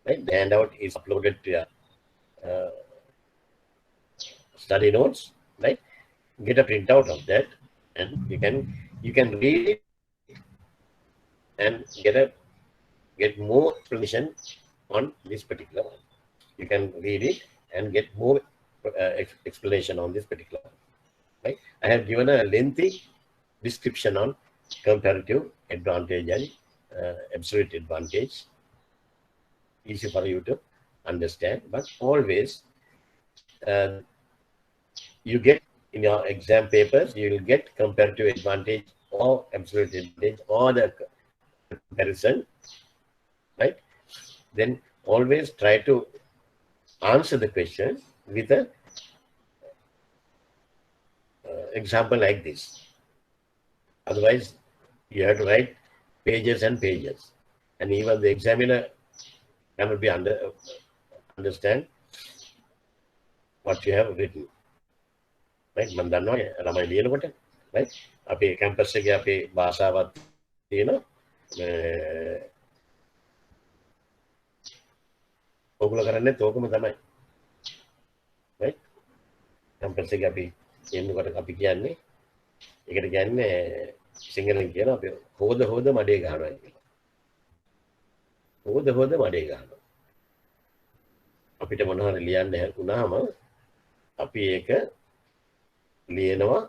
Right? The handout is uploaded to your study notes. Right? Get a printout of that, and you can read it and get more explanation on this particular one. You can read it and get more explanation on this particular one. Right? I have given a lengthy description on comparative advantage and absolute advantage. Easy for you to understand, but always you get in your exam papers, you will get comparative advantage or absolute advantage or the comparison, right? Then always try to answer the question with a example like this. Otherwise, you have to write pages and pages, and even the examiner cannot be understand what you have written. Right? මම දන්නවා ළමයි ලියනකොට, right? අපේ campus එකේ අපේ භාෂාවක් තියෙනවා. ඔගොල්ලෝ කරන්නේ තෝකම තමයි. right? කැම්පස් එකේ අපි එන්නකොට අපි කියන්නේ ඒකට කියන්නේ සිංහලෙන් කියන අපි හොද මඩේ ගහනවා කියලා. හොද මඩේ ගහනවා. අපිට මොනවා හරි ලියන්න වුණාම අපි ඒක ලියනවා.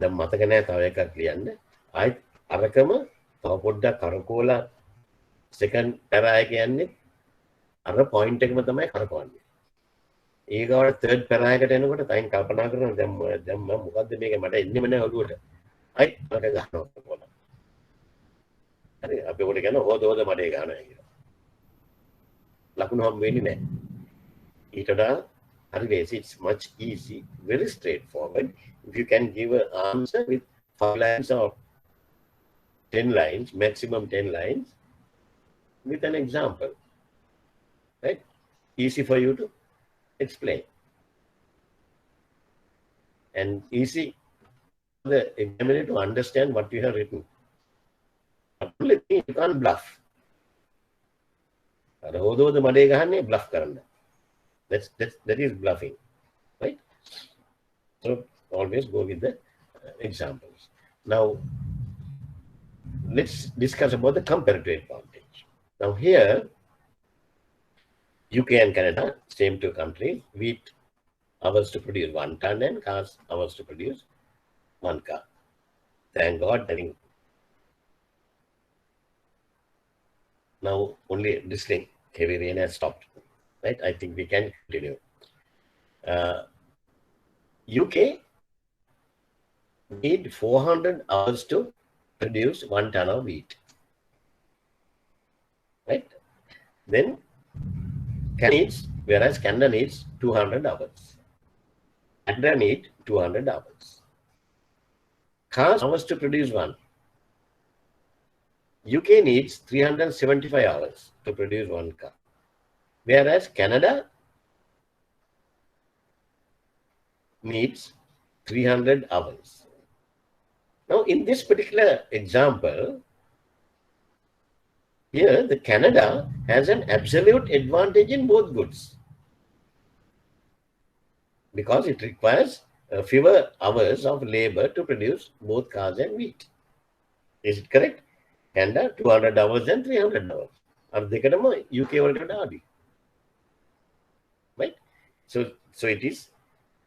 දැන් මතක නැහැ තව එකක් ලියන්න. ආයෙත් අරකම තව පොඩ්ඩක් කරකෝලා සෙකන්ඩ් පැරා එක යන්නේ අර පොයින්ට් එකම තමයි කරකවන්නේ. ඊගාවට තර්ඩ් පැරා එකට එනකොට තයින් කල්පනා කරනවා දැන් මම මොකද්ද මේක මට එන්නෙම නැහැ ඔළුවට. ආයෙත් අරක ගන්නවා. හරි අපි ඔකට කියන හොද මඩේ ගන්නවා කියලා. ලකුණු හම් වෙන්නේ නැහැ. ඊට වඩා හරි ලේසි, it's much easy, very straightforward. If you can give an answer with 5 lines or 10 lines, maximum 10 lines, with an example, right? Easy for you to explain. And easy for the examiner to understand what you have written. Only thing, you can't bluff. හොද මඩේ ගහන්නේ bluff කරන්න. That is bluffing, right? So always go with the examples. Now, let's discuss about the comparative advantage. Now here, UK and Canada, same two countries, wheat hours to produce 1 ton and cars hours to produce 1 car. Thank God. I think now only this thing, heavy rain has stopped, right? I think we can continue. UK need 400 hours to produce 1 ton of wheat, right? Then whereas Canada needs 200 hours. Canada need 200 hours. Cars hours to produce 1. UK needs 375 hours to produce 1 car, whereas Canada needs 300 hours. Now, in this particular example, here the Canada has an absolute advantage in both goods because it requires fewer hours of labor to produce both cars and wheat. Is it correct? Canada 200 hours and 300 hours. Are they UK already? Right? So it is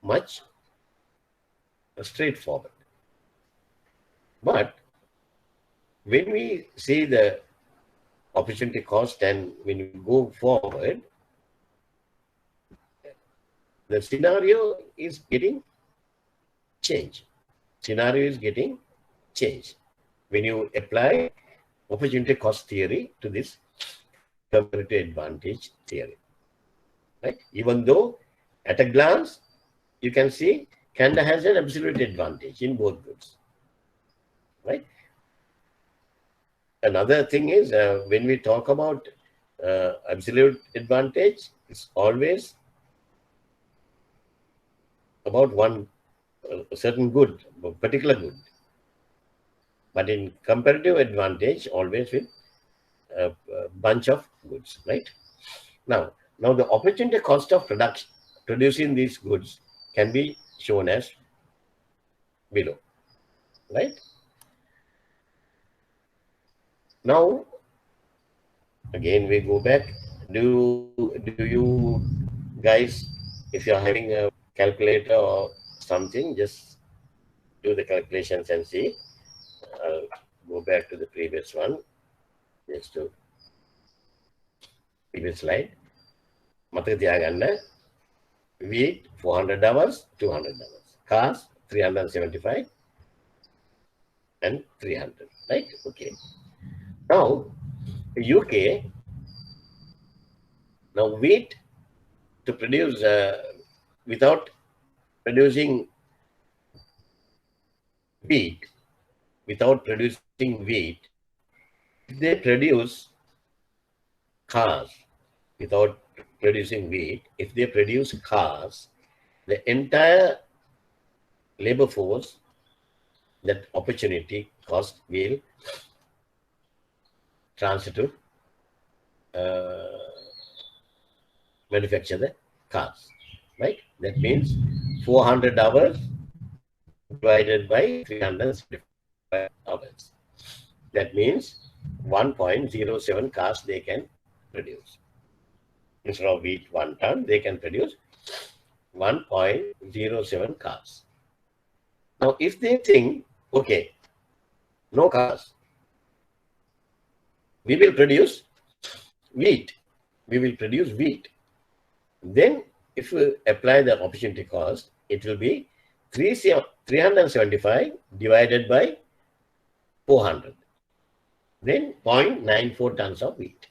much straightforward. But when we see the opportunity cost and when we go forward, the scenario is getting changed. When you apply opportunity cost theory to this comparative advantage theory, right? Even though at a glance you can see Canada has an absolute advantage in both goods, right? Another thing is when we talk about absolute advantage, it's always about one certain good, particular good. But in comparative advantage, always with a bunch of goods, right? Now the opportunity cost of producing these goods can be shown as below, right? Now, again, we go back. Do you guys, if you're having a calculator or something, just do the calculations and see. Go back to the previous one. Just to previous slide. මතක තියාගන්න. Wheat 400 hours, 200 hours. Cars 375 and 300, right? Okay. Now, UK, now wheat to produce without producing wheat, if they produce cars without producing wheat, if they produce cars, the entire labor force, that opportunity cost will transfer to manufacture the cars, right? That means 400 hours divided by 375 hours. That means 1.07 cars they can produce. Instead of wheat 1 ton, they can produce 1.07 cars. Now, if they think, okay, no cars, we will produce wheat. Then, if we apply the opportunity cost, it will be 375 divided by 400. then 0.94 tons of wheat.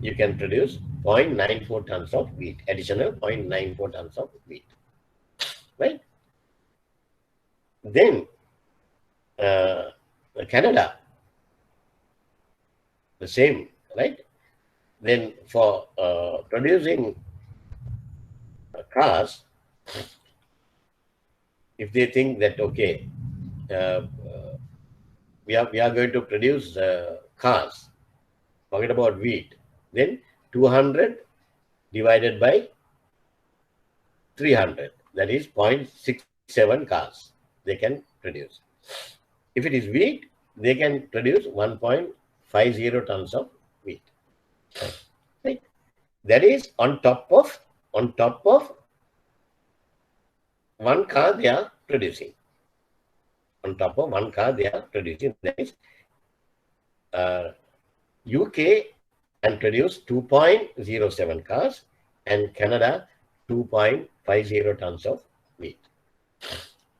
You can produce 0.94 tons of wheat, additional 0.94 tons of wheat, right? Then Canada, the same, right? Then for producing cars, if they think that, okay, we are going to produce cars, forget about wheat, then 200 divided by 300, that is 0.67 cars they can produce. If it is wheat, they can produce 1.50 tons of wheat. Right? That is on top of one car they are producing. On top of one car they are producing. That is UK can produce 2.07 cars and Canada 2.50 tons of wheat.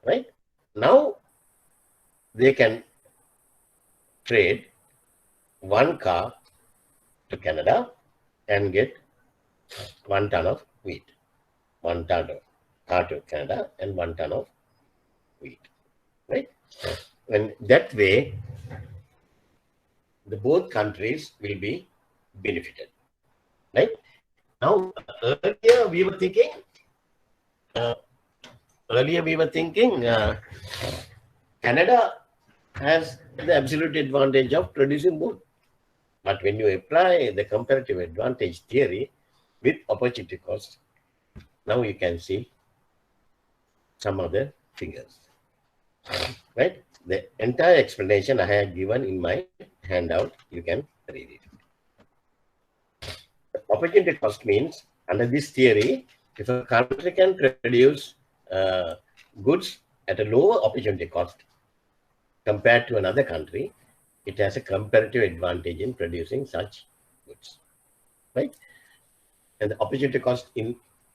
Right? Now they can trade one car to Canada and get 1 ton of wheat. 1 ton of car to Canada and 1 ton of wheat. Right? And that way, the both countries will be benefited. Right? Now, earlier we were thinking, Canada has the absolute advantage of producing both. But when you apply the comparative advantage theory with opportunity cost, now you can see some other figures. Right? The entire explanation I have given in my handout, you can read it. The opportunity cost means, under this theory, if a country can produce goods at a lower opportunity cost compared to another country, it has a comparative advantage in producing such goods. Right? And the opportunity cost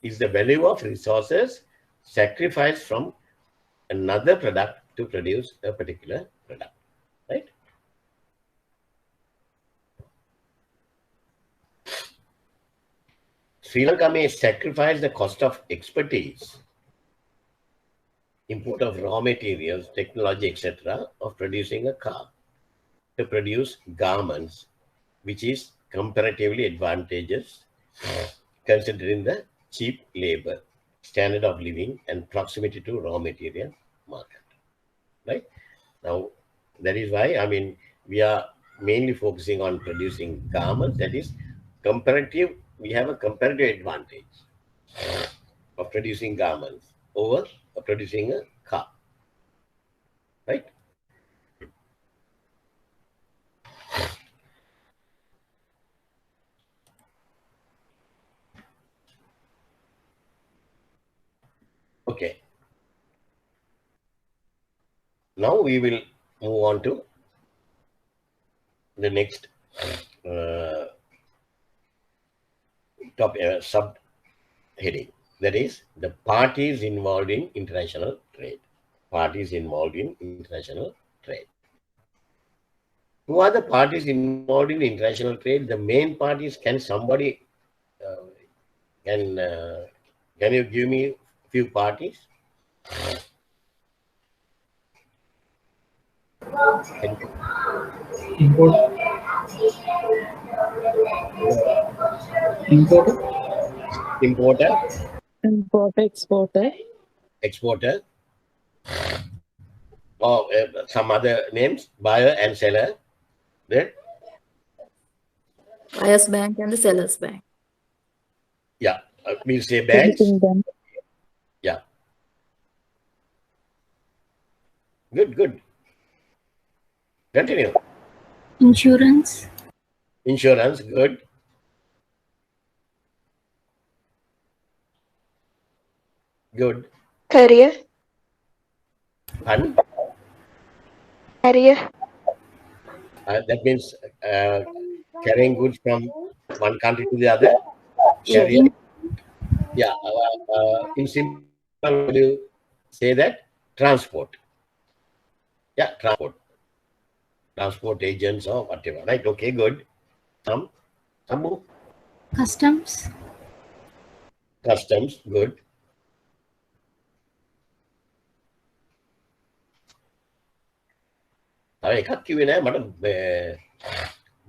is the value of resources sacrificed from another product to produce a particular product. Right? Sri Lanka may sacrifice the cost of expertise, import of raw materials, technology, etc., of producing a car to produce garments, which is comparatively advantageous considering the cheap labor, standard of living, and proximity to raw material market. Right? Now, that is why, I mean, we are mainly focusing on producing garments. That is comparative. We have a comparative advantage of producing garments over producing a car. Right? Okay. Now we will move on to the next sub-heading. That is the parties involved in international trade. Parties involved in international trade. Who are the parties involved in international trade? The main parties. Can somebody can you give me a few parties? Importer, Exporter. exporter, or some other names, buyer and seller. Then, Buyer's bank and the seller's bank. yeah, we'll say banks. Yeah. Good. Continue. Insurance. Insurance, good. Good. Career. Fun. Career. That means carrying goods from one country to the other. Yes. Carrier. Yeah. In simple, will you say that? Transport. Yeah, transport. transport agents or whatever, right? Okay, good. Sambu, Customs. customs, good. එකක් කිව්වේ නෑ මට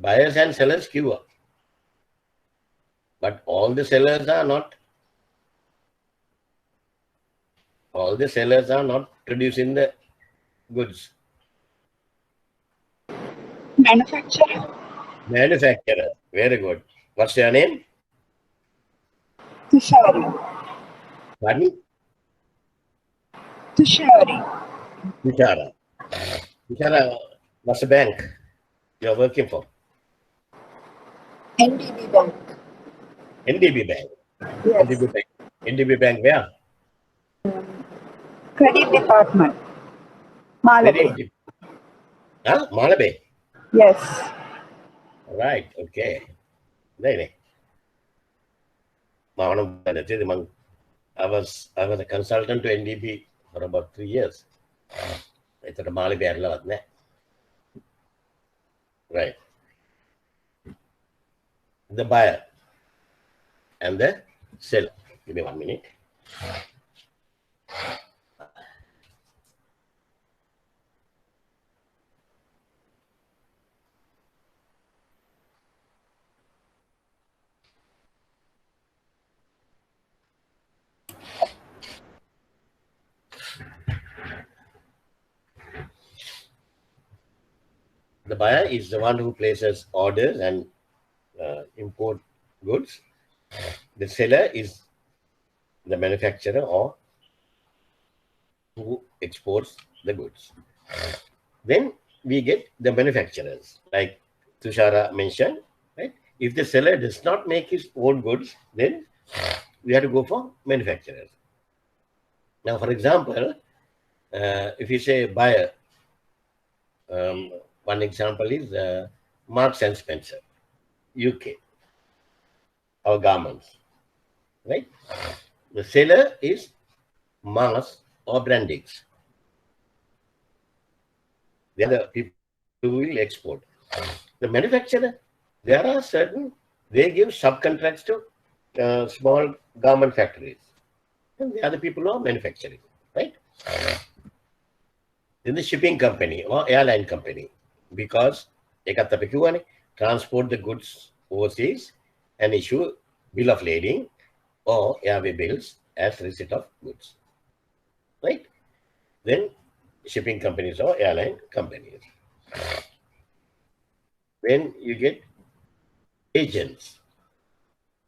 buyers and sellers කිව්වා. But all the sellers are not producing the goods. Manufacturer. Very good. What's your name? Tushari. Pardon? Tushari. Tushara. Tushara, what's the bank you're working for? NDB Bank. NDB Bank. Yes. NDB Bank. NDB Bank where? Credit Department. Malabar. Very. Huh? Malabar. Yes. Right. Okay. There. I was a consultant to NDB for about 3 years. It's a Malabar. Right. The buyer and the seller. Give me 1 minute. The buyer is the one who places orders and import goods. The seller is the manufacturer or who exports the goods. Then we get the manufacturers, like Tushara mentioned, right? If the seller does not make his own goods, then we have to go for manufacturers. Now, for example, if you say buyer, one example is Marks and Spencer, UK, our garments, right? The seller is Mars or Brandix. They are the people who will export. The manufacturer, there are certain, they give subcontracts to small garment factories. And they are the people who are manufacturing, right? Then the shipping company or airline company, because transport the goods overseas and issue bill of lading or airway bills as receipt of goods, right? Then shipping companies or airline companies. Then you get agents.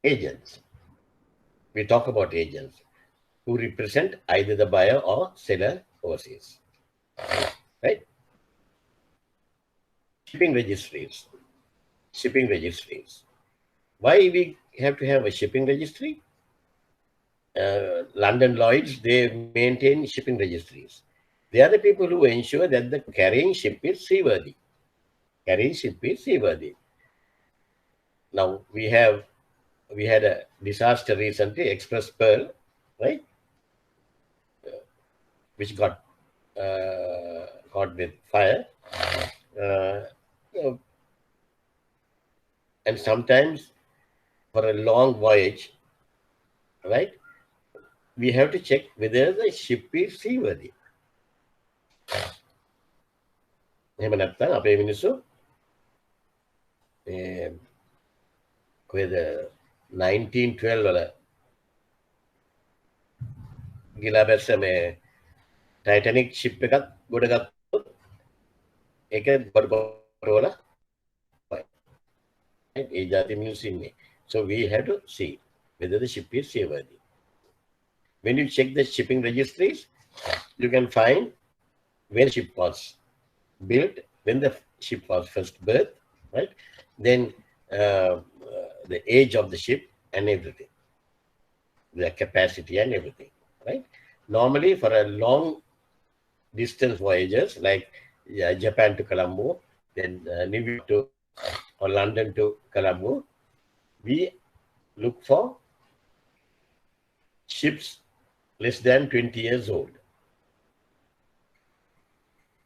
Agents. We talk about agents who represent either the buyer or seller overseas, right? Shipping registries. Shipping registries. Why we have to have a shipping registry? London Lloyd's, they maintain shipping registries. They are the people who ensure that the carrying ship is seaworthy. Carrying ship is seaworthy. Now, we had a disaster recently, Express Pearl, right? Which got caught with fire. And sometimes for a long voyage, right, we have to check whether the ship is seaworthy. එහෙම නැත්නම් අපේ මිනිස්සු කොහෙද 1912 වල ගිලා බැස්ස මේ Titanic sheep එකක් ගොඩ ගත්තොත් ඒක බඩ ඒ ජාති මිනිස්සු ඉන්නේ. So we have to see whether the ship is seaworthy. When you check the shipping registries, you can find when the ship was built, when the ship was first berthed, right? Then the age of the ship and everything, the capacity and everything, right? Normally, for a long distance voyages like Japan to Colombo, then New York to or London to Colombo, we look for ships less than 20 years old.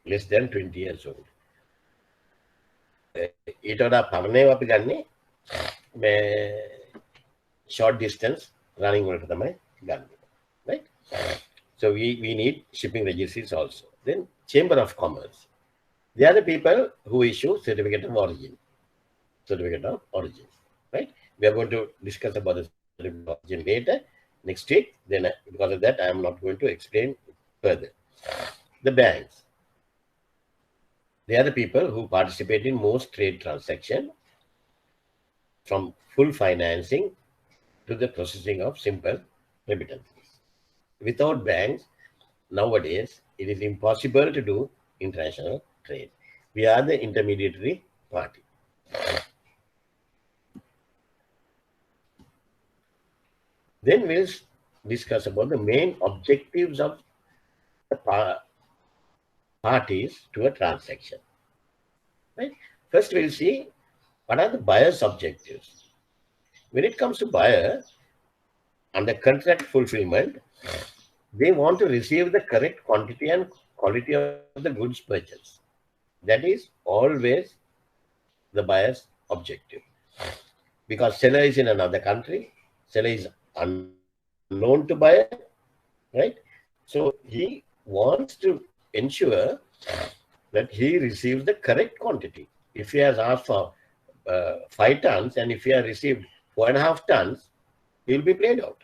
Less than 20 years old. ඊට වඩා පරණේ අපි ගන්නේ මේ short distance running වලට තමයි ගන්නේ. Right? So we need shipping registries also. Then Chamber of Commerce. They are the people who issue certificate of origin. Certificate of origin. Right? We are going to discuss about the certificate of origin later next week. Then because of that, I am not going to explain further. The banks. They are the people who participate in most trade transactions, from full financing to the processing of simple remittances. Without banks, nowadays, it is impossible to do international trade. We are the intermediary party. Then we'll discuss about the main objectives of the parties to a transaction. Right? First, we'll see what are the buyer's objectives. When it comes to buyer, under contract fulfillment, they want to receive the correct quantity and quality of the goods purchased. That is always the buyer's objective. Because seller is in another country, seller is unknown to buyer, right? So he wants to ensure that he receives the correct quantity. If he has asked for 5 tons and if he has received 4.5 tons, he will be played out,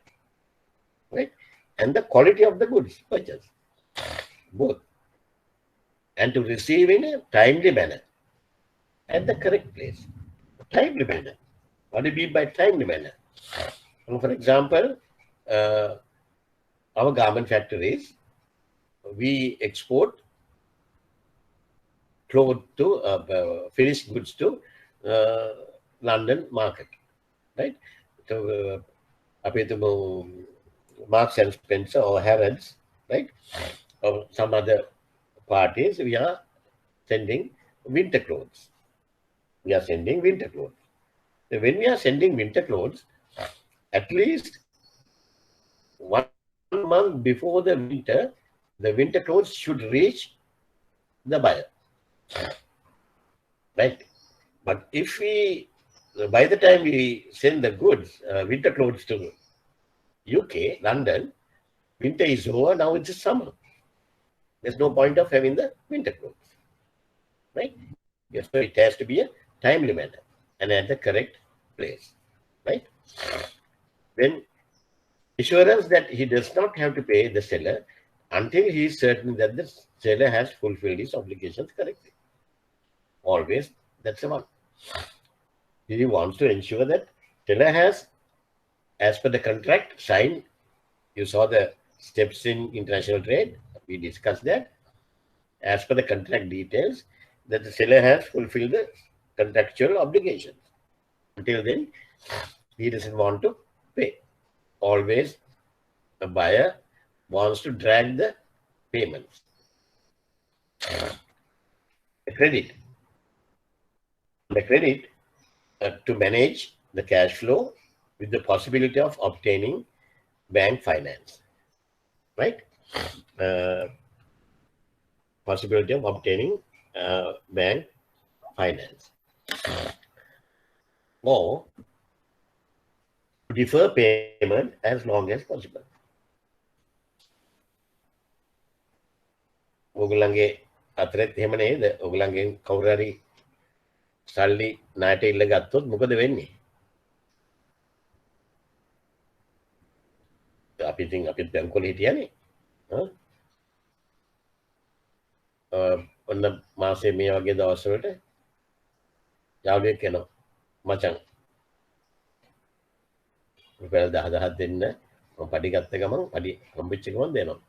right? And the quality of the goods purchased, both, and to receive in a timely manner at the correct place. Timely manner. What do you mean by timely manner? For example, our garment factories, we export clothes to finished goods to London market, right? So, Marks and Spencer or Harrods, right? Or some other parties, we are sending winter clothes. We are sending winter clothes. So when we are sending winter clothes, at least 1 month before the winter clothes should reach the buyer, right? But if we, by the time we send the goods, winter clothes to UK, London, winter is over, now it's summer. There's no point of having the winter clothes, right? Yes, so it has to be a timely manner and at the correct place, right? Then assurance that he does not have to pay the seller until he is certain that the seller has fulfilled his obligations correctly. Always, that's the one. He wants to ensure that seller has, as per the contract signed, you saw the steps in international trade, we discussed that. As per the contract details, that the seller has fulfilled the contractual obligations. Until then, he doesn't want to pay. Always, the buyer wants to drag the payments. The credit. The credit to manage the cash flow with the possibility of obtaining bank finance, right? Possibility of obtaining bank finance, or defer payment as long as possible. ඔගලන්ගේ අතරත් එහෙම නේද? ඔගලන්ගෙන් කවුරු හරි සල්ලි ණයට ඉල්ල ගත්තොත් මොකද වෙන්නේ? අපි ඉතින් අපිත් බැංකුවල හිටියානේ. ඔන්න මාසේ මේ වගේ දවස්වලට යාළුවෙක් එනවා. මචං රුපියල් 10,000ක් දෙන්න මම පඩි ගත්ත ගමන් පඩි හම්බෙච්ච ගමන් දෙනවා.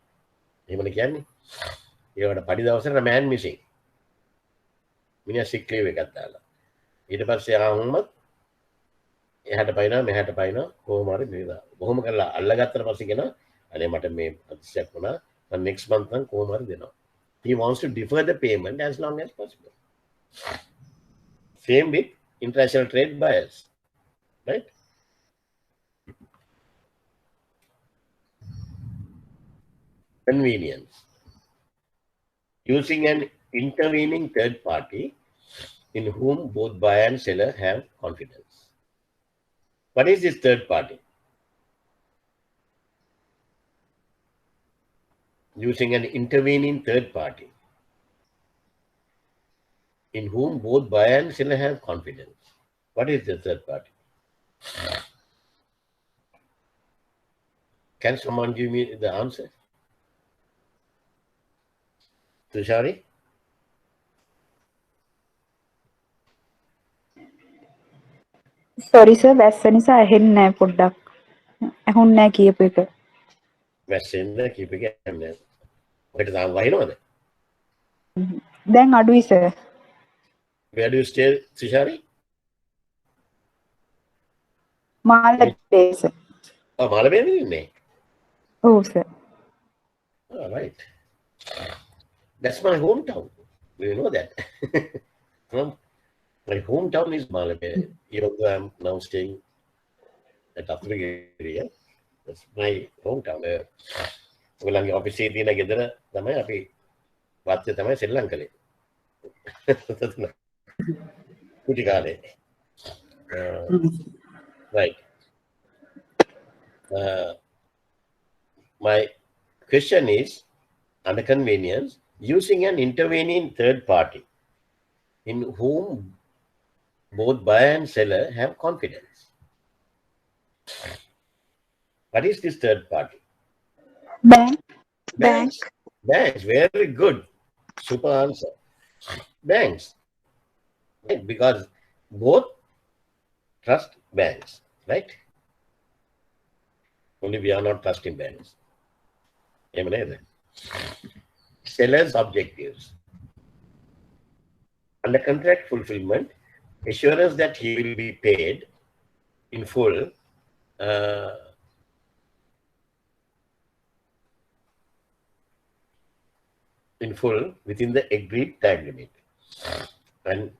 එහෙමනේ කියන්නේ. ඒවට පඩි දවසට මෑන් මිසින්. මිනිහා සික් ලීව් එකක් දාලා. ඊට පස්සේ ආවොත් එහාට පයින්නවා මෙහාට පයින්නවා කොහොම හරි මේවා. කොහොම කරලා අල්ලගත්තට පස්සේ කියනවා අනේ මට මේ අතිශයක් වුණා. මම next month නම් කොහොම හරි දෙනවා. He wants to defer the payment as long as possible. Same with international trade buyers, right? Convenience. Using an intervening third party in whom both buyer and seller have confidence. What is this third party? Using an intervening third party in whom both buyer and seller have confidence. What is the third party? Can someone give me the answer? Tushari? Sorry sir, වැස්ස නිසා ඇහෙන්නේ නැහැ පොඩ්ඩක්. ඇහුන්නේ නැහැ කියපු එක. වැස්සෙන්ද කීප එක යන්නේ. ඔකට තාම වහිනවද? දැන් අඩුයි sir. Where do you stay, Tushari? මාළේ sir. Oh, Malabeni ඉන්නේ. ඔව් sir. All right. That's my hometown. Do you know that? My hometown is Malabeni. Even though I'm now staying at Athurigiriya, that's my hometown. ඔයගොල්ලන්ගේ office එකේ තියෙන ගෙදර තමයි අපි වාත්‍ය තමයි සෙල්ලම් කළේ. කුටි කාලේ. Right. My question is, under convenience, using an intervening third party in whom both buyer and seller have confidence. What is this third party? Bank. Banks. Banks. Very good. Super answer. Banks. Right? Because both trust banks, right? Only we are not trusting banks. Seller's objectives. Under contract fulfillment, assurance that he will be paid in full within the agreed time limit and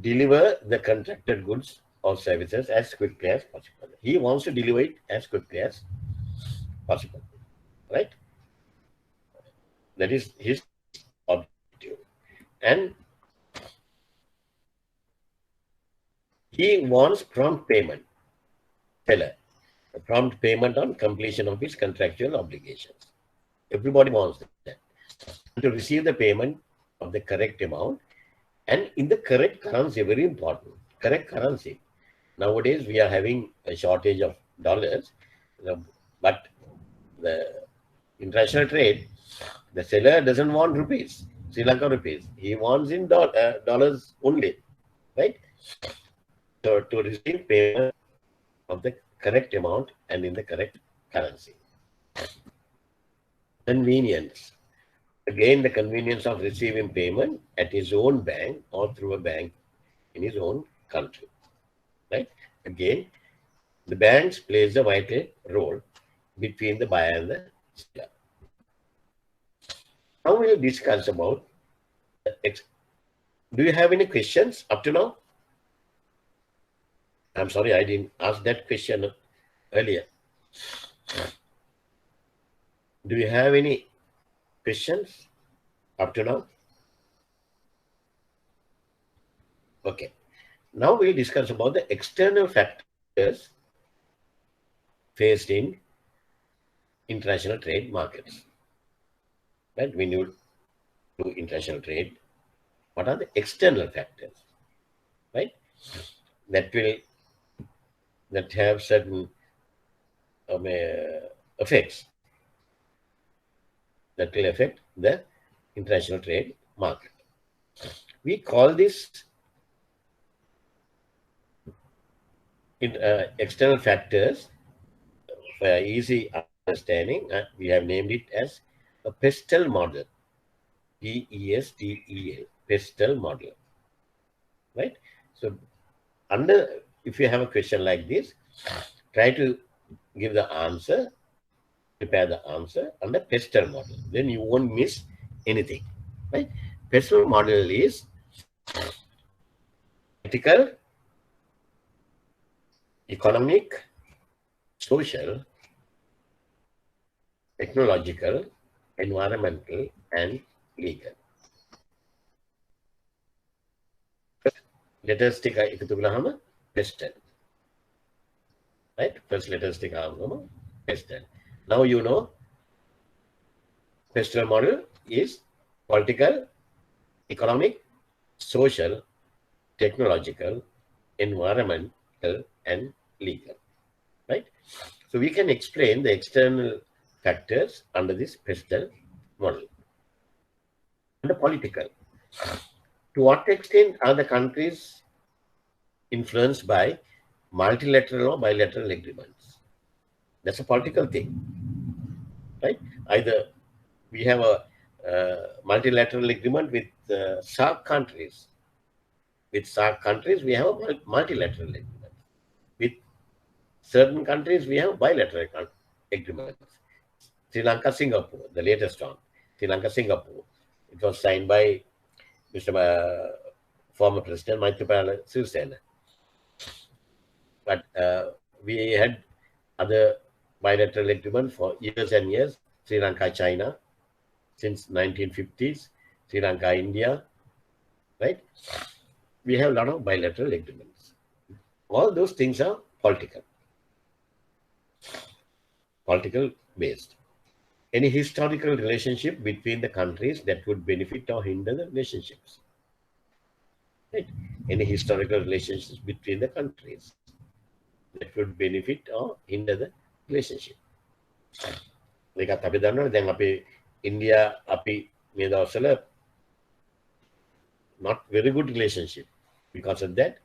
deliver the contracted goods or services as quickly as possible. He wants to deliver it as quickly as possible, right? That is his objective. And he wants prompt payment, seller, a prompt payment on completion of his contractual obligations. Everybody wants that. To receive the payment of the correct amount and in the correct currency, very important, correct currency. Nowadays, we are having a shortage of dollars, but the international trade, the seller doesn't want rupees, Sri Lanka rupees. He wants in dollars only, right? So to receive payment of the correct amount and in the correct currency. Convenience. Again, the convenience of receiving payment at his own bank or through a bank in his own country. Right? Again, the banks plays a vital role between the buyer and the seller. Now we'll discuss about do you have any questions up to now? I'm sorry, I didn't ask that question earlier. Do you have any questions up to now? Okay. Now we'll discuss about the external factors faced in international trade markets. Right? When you do international trade, what are the external factors? Right? That have certain effects that will affect the international trade market. We call this external factors. For easy understanding, we have named it as a pestle model. P-E-S-T-E-L, pestle model. Right? So, if you have a question like this, try to give the answer, prepare the answer under pestle model. Then you won't miss anything. Right? Pestle model is political, economic, social, technological, environmental, and legal. letters ටික එකතු කළාම Western. Right? First letters ටික ආවම Western. Now you know Western model is political, economic, social, technological, environmental, and legal. Right? So we can explain the external factors under this Western model. Under political, to what extent are the countries influenced by multilateral or bilateral agreements? That's a political thing, right? Either we have a multilateral agreement with SAARC countries. With SAARC countries, we have a multilateral agreement. With certain countries, we have bilateral agreements. Sri Lanka, Singapore, the latest one. Sri Lanka, Singapore. It was signed by Mr. Former President Maithripala Sirisena. But we had other bilateral agreements for years and years. Sri Lanka, China, since 1950s. Sri Lanka, India, right? We have a lot of bilateral agreements. All those things are political based. Any historical relationship between the countries that would benefit or hinder the relationships. Right? Any historical relationships between the countries that would benefit or hinder the relationship. ඒකත් අපි දන්නවා දැන් අපේ India අපි මේ දවස්වල not very good relationship. Because of that,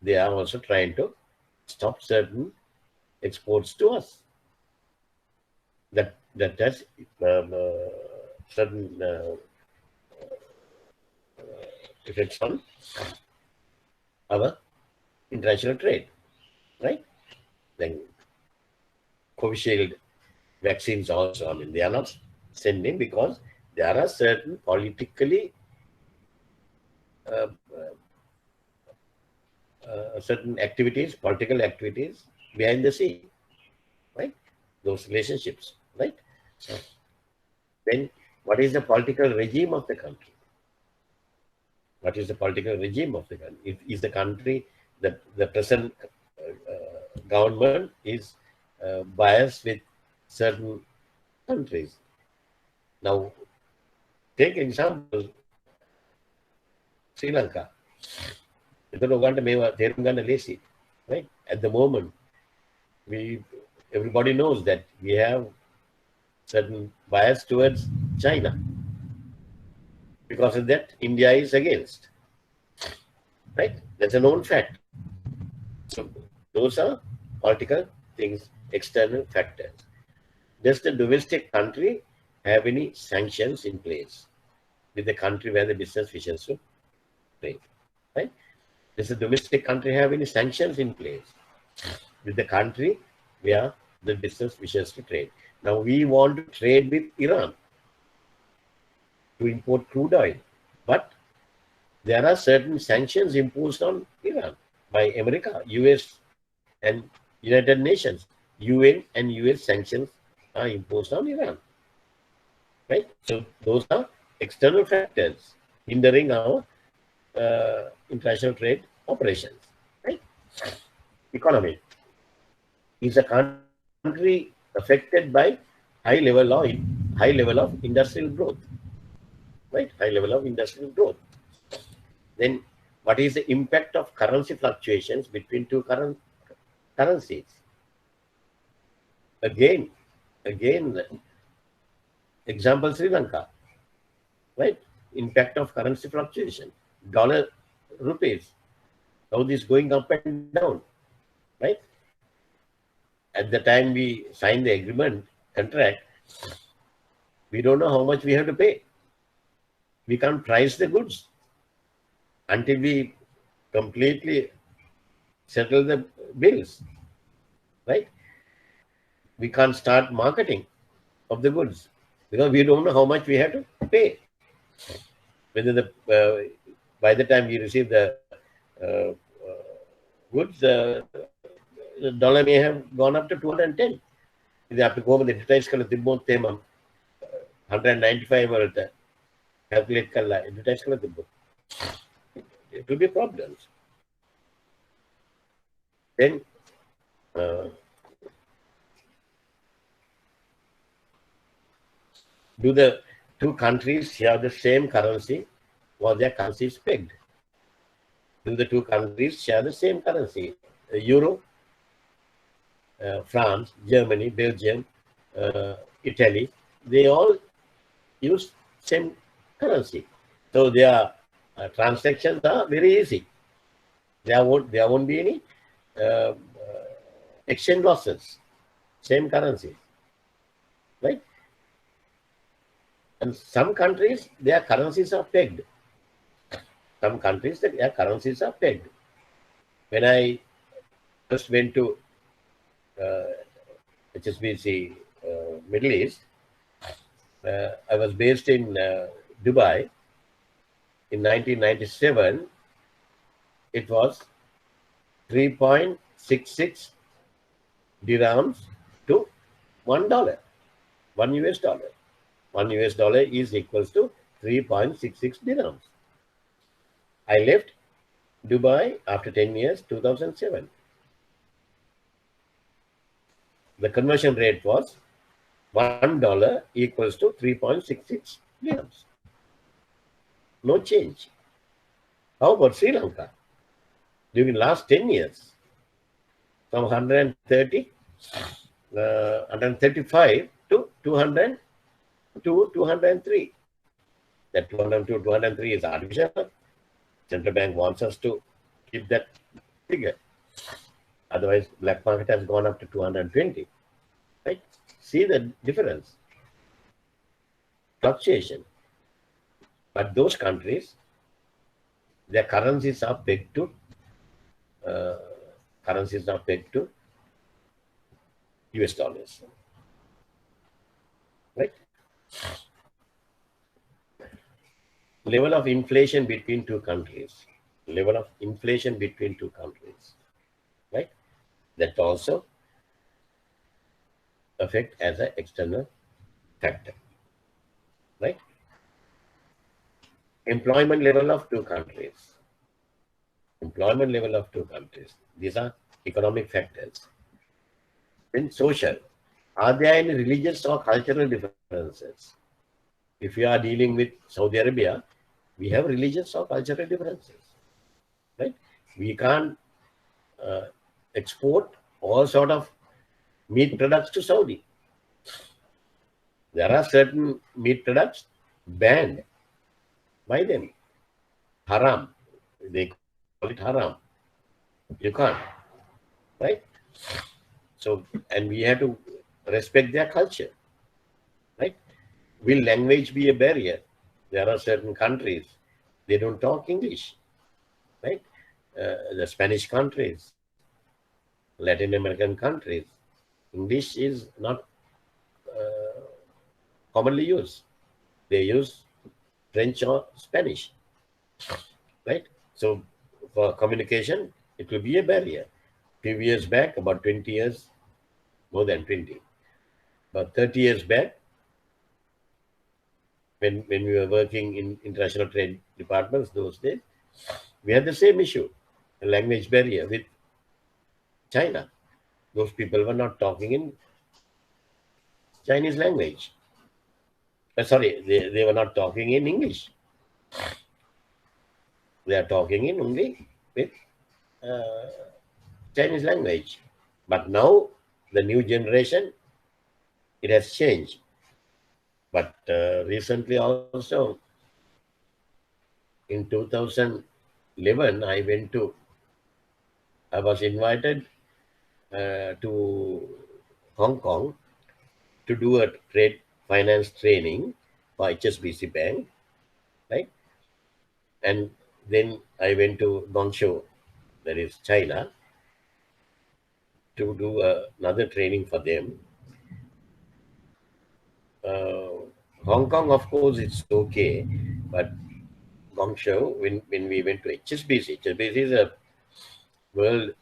they are also trying to stop certain exports to us. That has certain effects on our international trade, right? Then Covishield vaccines also, I mean, they are not sending because there are certain politically certain activities, political activities behind the scene, right? Those relationships, right? Then what is the political regime of the country? What is the political regime of the country? Is the country, the present government is biased with certain countries? Now, take example, Sri Lanka. Right? At the moment, everybody knows that we have certain bias towards China. Because of that, India is against. Right? That's a known fact. So those are political things, external factors. Does the domestic country have any sanctions in place with the country where the business wishes to trade? Right? Does the domestic country have any sanctions in place with the country where the business wishes to trade? Now we want to trade with Iran to import crude oil, but there are certain sanctions imposed on Iran by America, US, and United Nations. UN and US sanctions are imposed on Iran, right? So those are external factors hindering our international trade operations, right? Economy. Is a country affected by high level of industrial growth, right? High level of industrial growth. Then what is the impact of currency fluctuations between two currencies? Again, example Sri Lanka, right? Impact of currency fluctuation. Dollar, rupees, how this going up and down, right? At the time we sign the agreement, contract, we don't know how much we have to pay. We can't price the goods until we completely settle the bills, right? We can't start marketing of the goods because we don't know how much we have to pay. Whether by the time we receive the goods, the dollar may have gone up to 210. If after go with the advertise color, the both them 195 or calculate color advertise color the book. it will be problems. Then do the two countries share the same currency, or their currencies pegged? Do the two countries share the same currency? Euro, France, Germany, Belgium, Italy, they all use same currency. So their transactions are very easy. There won't be any exchange losses. Same currency, right? And some countries, their currencies are pegged. Some countries, their currencies are pegged. When I first went to HSBC Middle East, I was based in Dubai. In 1997, it was 3.66 dirhams to $1, $1 US. $1 US is equals to 3.66 dirhams. I left Dubai after 10 years, 2007. The conversion rate was $1 equals to 3.66 dirhams. No change. How about Sri Lanka? During the last 10 years, from 135 to 200 to 203. That 202, 203 is artificial. Central Bank wants us to keep that figure. Otherwise, black market has gone up to 220. Right? See the difference. Fluctuation. But those countries, their currencies are pegged to US dollars. Right? Level of inflation between two countries. Level of inflation between two countries. Right? That also affect as an external factor. Right? Employment level of two countries. Employment level of two countries. These are economic factors. Then social. Are there any religious or cultural differences? If you are dealing with Saudi Arabia, we have religious or cultural differences. Right? We can't export all sort of meat products to Saudi. There are certain meat products banned by them. Haram. They call it haram. You can't. Right? So, and we have to respect their culture. Right? Will language be a barrier? There are certain countries, they don't talk English. Right? The Spanish countries, Latin American countries, English is not commonly used. They use French or Spanish. Right? So for communication, it will be a barrier. Few years back, about 20 years, more than 20, about 30 years back, when we were working in international trade departments those days, we had the same issue, a language barrier with China. Those people were not talking in Chinese language. Sorry, they were not talking in English. They are talking in only with Chinese language. But now, the new generation, it has changed. But recently also, in 2011, I was invited to Hong Kong to do a trade finance training for HSBC Bank, right? And then I went to Guangzhou, that is China, to do another training for them. Hong Kong, of course, it's okay, but Guangzhou, when we went to HSBC is a world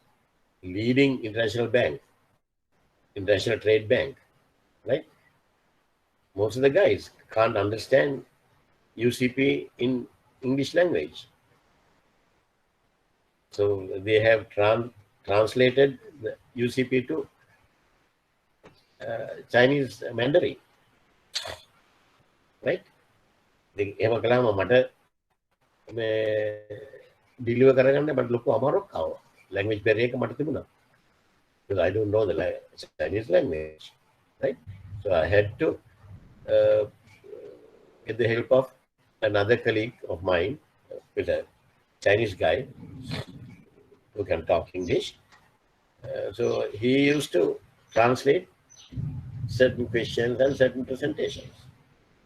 leading international bank, international trade bank, right? Most of the guys can't understand UCP in English language. So they have translated the UCP to Chinese Mandarin, right? එහෙම කළාම මට මේ deliver කරගන්න මට ලොකු අමාරුවක් ආවා. Language barrier එක මට තිබුණා. Because I don't know the Chinese language, right? So I had to get the help of another colleague of mine, with a Chinese guy who can talk English. So he used to translate certain questions and certain presentations.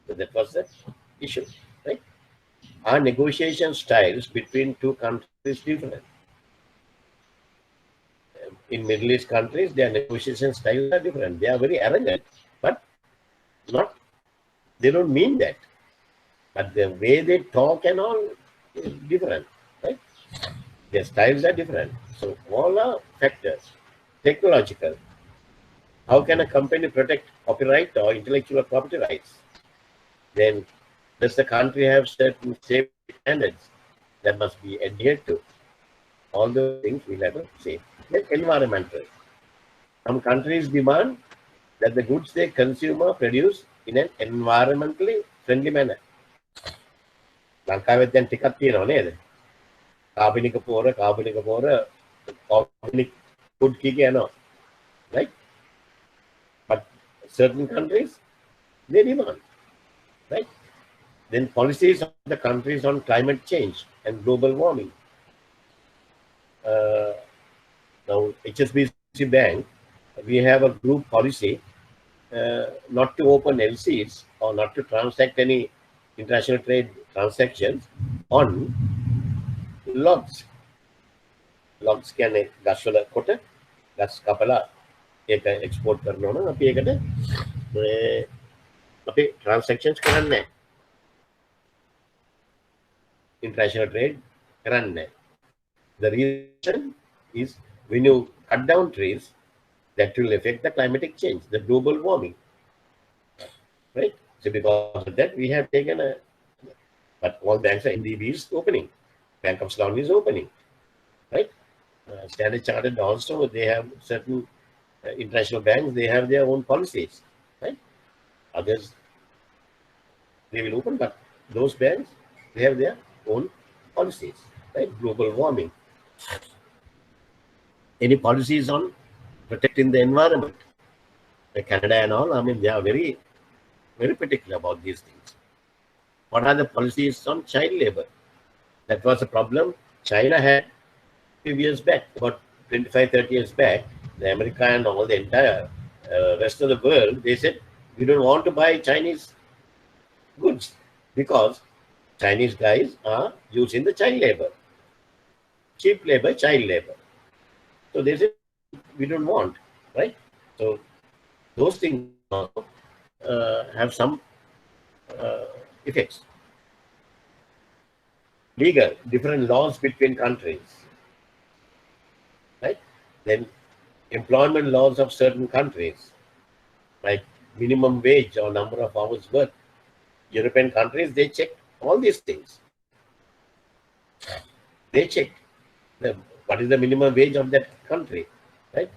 So that was the issue, right? Our negotiation styles between two countries is different. In Middle East countries, their negotiation styles are different. They are very arrogant, but they don't mean that. But the way they talk and all is different, right? Their styles are different. So all are factors. Technological. How can a company protect copyright or intellectual property rights? Then does the country have certain safety standards that must be adhered to? All those things we'll have to say. Then environmental. Some countries demand that the goods they consume are produced in an environmentally friendly manner. ලංකාවෙත් දැන් ටිකක් තියෙනවා නේද? කාබනික පොර organic food කීක යනවා. Right? But certain countries, they demand. Right? Then policies of the countries on climate change and global warming. Now, HSBC Bank, we have a group policy not to open LCs or not to transact any international trade transactions on logs. Logs කියන්නේ ගස්වල කොට ගස් කපලා ඒක export කරනවා නම් අපි ඒකට අපි transactions කරන්නේ නැහැ. International trade කරන්නේ. The reason is when you cut down trees, that will affect the climatic change, the global warming, right? So because of that, we have taken but all banks are NDB is opening, Bank of Slough is opening, right? Standard Chartered also, they have certain international banks, they have their own policies, right? Others, they will open, but those banks, they have their own policies, right? Global warming. Any policies on protecting the environment? Canada and all, I mean, they are very, very particular about these things. What are the policies on child labor? That was a problem China had a few years back, about 25, 30 years back. The America and all the entire rest of the world, they said, we don't want to buy Chinese goods because Chinese guys are using the child labor. Cheap labor, child labor. So they said, we don't want, right? So those things have some effects. Legal, different laws between countries, right? Then employment laws of certain countries, like minimum wage or number of hours worked. European countries, they check all these things. They check what is the minimum wage of that country, right?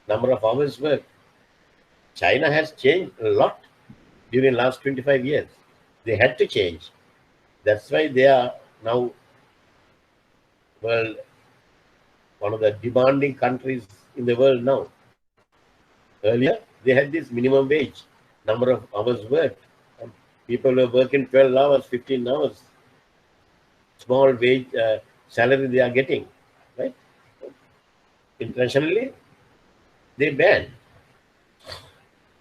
Number of hours worked. China has changed a lot during the last 25 years. They had to change. That's why they are now one of the demanding countries in the world now. Earlier, they had this minimum wage, number of hours worked. People were working 12 hours, 15 hours. Small wage salary they are getting, right? Internationally, they banned.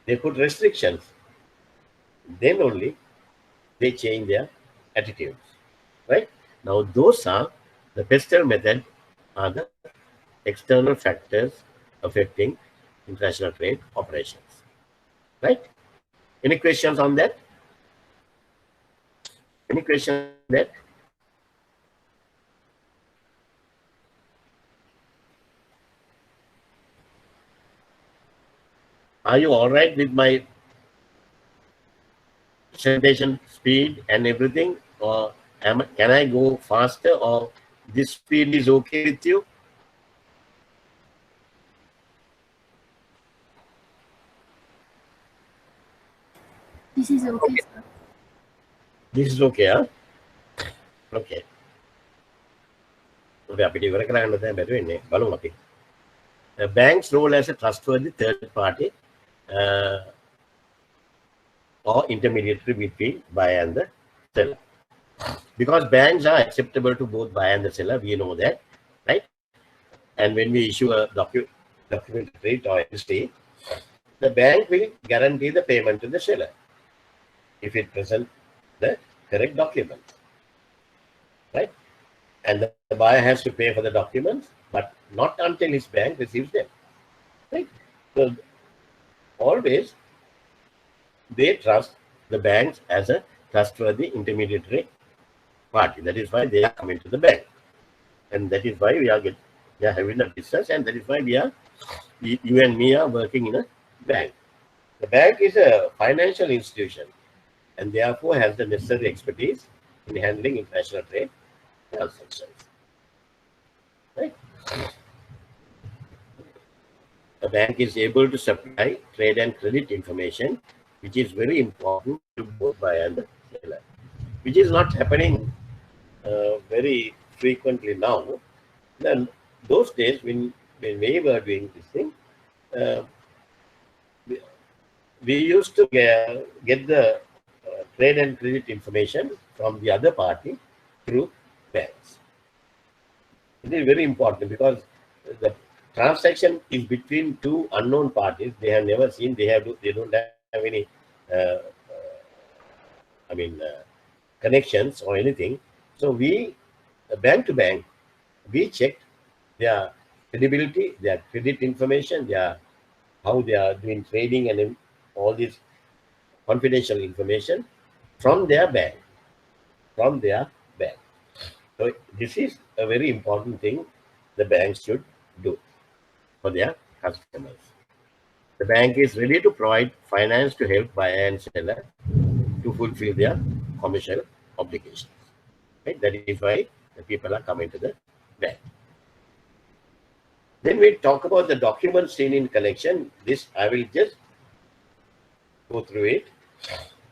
They put restrictions. Then only they change their attitudes, right? Now, those are the pestle method are the external factors affecting international trade operations, right? Any questions on that? Any questions on that? Are you all right with my presentation speed and everything, or can I go faster, or This speed is okay with you? This is okay, sir. This is okay, huh? Okay. The bank's role as a trustworthy third party or intermediary between buyer and the seller. Because banks are acceptable to both buyer and the seller, we know that, right? And when we issue a document rate or ST, the bank will guarantee the payment to the seller if it presents the correct document, right? And the buyer has to pay for the documents, but not until his bank receives them, right? So always they trust the banks as a trustworthy intermediary party. That is why they are coming to the bank, and that is why we are having a business, and that is why you and me are working in a bank. The bank is a financial institution and therefore has the necessary expertise in handling international trade transactions. Right? A bank is able to supply trade and credit information, which is very important to both buyer and seller, which is not happening very frequently now. Then those days when we were doing this thing, we used to get the trade and credit information from the other party through banks. It is very important because the transaction is between two unknown parties. They have never seen. They don't have any. Uh, connections or anything. So we, bank to bank, we checked their credibility, their credit information, how they are doing trading, and all this confidential information from their bank, So this is a very important thing the banks should do for their customers. The bank is ready to provide finance to help buyer and seller to fulfill their commercial obligations. Right? That is why the people are coming to the bank. Then we talk about the documents seen in connection. This I will just go through it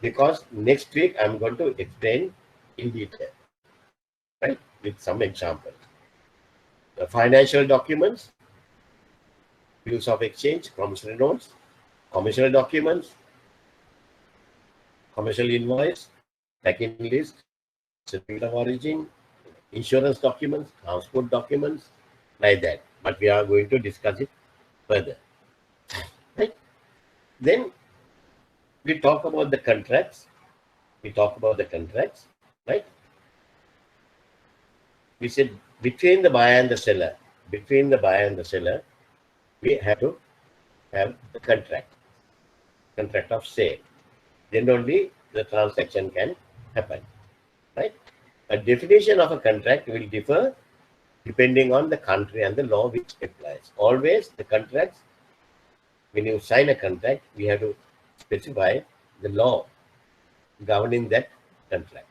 because next week I'm going to explain in detail, right? With some examples. The financial documents, bills of exchange, promissory notes, commercial documents, commercial invoice, packing list, certificate of origin, insurance documents, transport documents, like that. But we are going to discuss it further. Right? Then we talk about the contracts. Right? We said between the buyer and the seller, we have to have the contract of sale. Then only the transaction can happen. Right? A definition of a contract will differ depending on the country and the law which applies. Always the contracts, when you sign a contract, we have to specify the law governing that contract.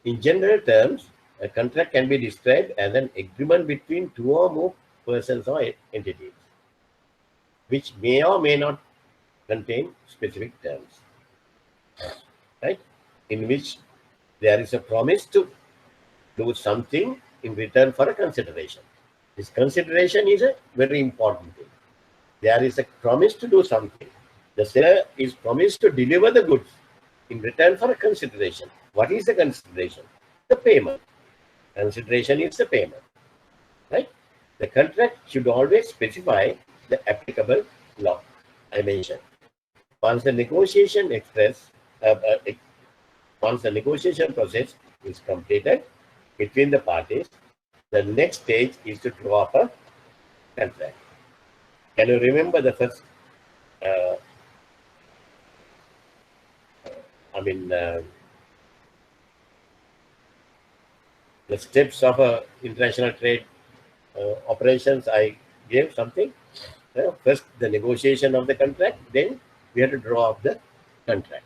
In general terms, a contract can be described as an agreement between two or more persons or entities, which may or may not contain specific terms, right? In which there is a promise to do something in return for a consideration. This consideration is a very important thing. There is a promise to do something. The seller is promised to deliver the goods in return for a consideration. What is the consideration? The payment. Consideration is the payment. Right? The contract should always specify the applicable law I mentioned. Once the negotiation process is completed between the parties, the next stage is to draw up a contract. Can you remember the first? The steps of international trade operations. I gave something. First, the negotiation of the contract. Then we have to draw up the contract.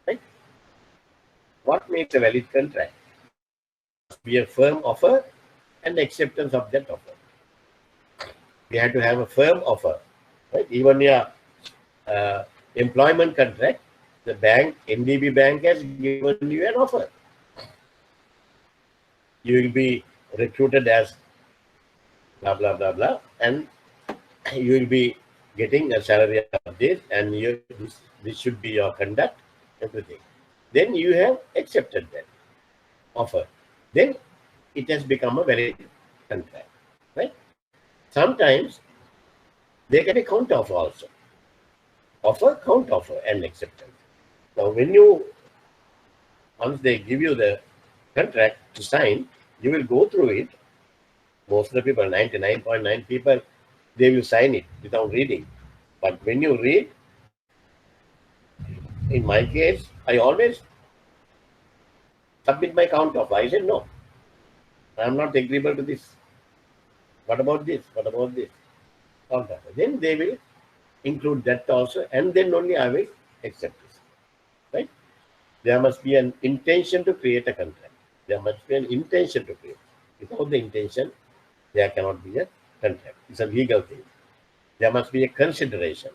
Right? What makes a valid contract? be a firm offer and acceptance of that offer. We have to have a firm offer, right? Even your employment contract, the bank, NDB bank has given you an offer. You will be recruited as blah, blah, blah, blah, and you will be getting a salary of this, and this should be your conduct, everything. Then you have accepted that offer. Then it has become a valid contract, right? Sometimes there can be counter offer also. Offer, counter offer, and acceptance. Now, once they give you the contract to sign, you will go through it. Most of the people, 99.9 people, they will sign it without reading. But when you read, in my case, I always submit my counter offer. I said, no, I am not agreeable to this. What about this? What about this? Counter offer. Then they will include that also, and then only I will accept this. Right? There must be an intention to create a contract. There must be an intention to create. Without the intention, there cannot be a contract. It's a legal thing. There must be a consideration.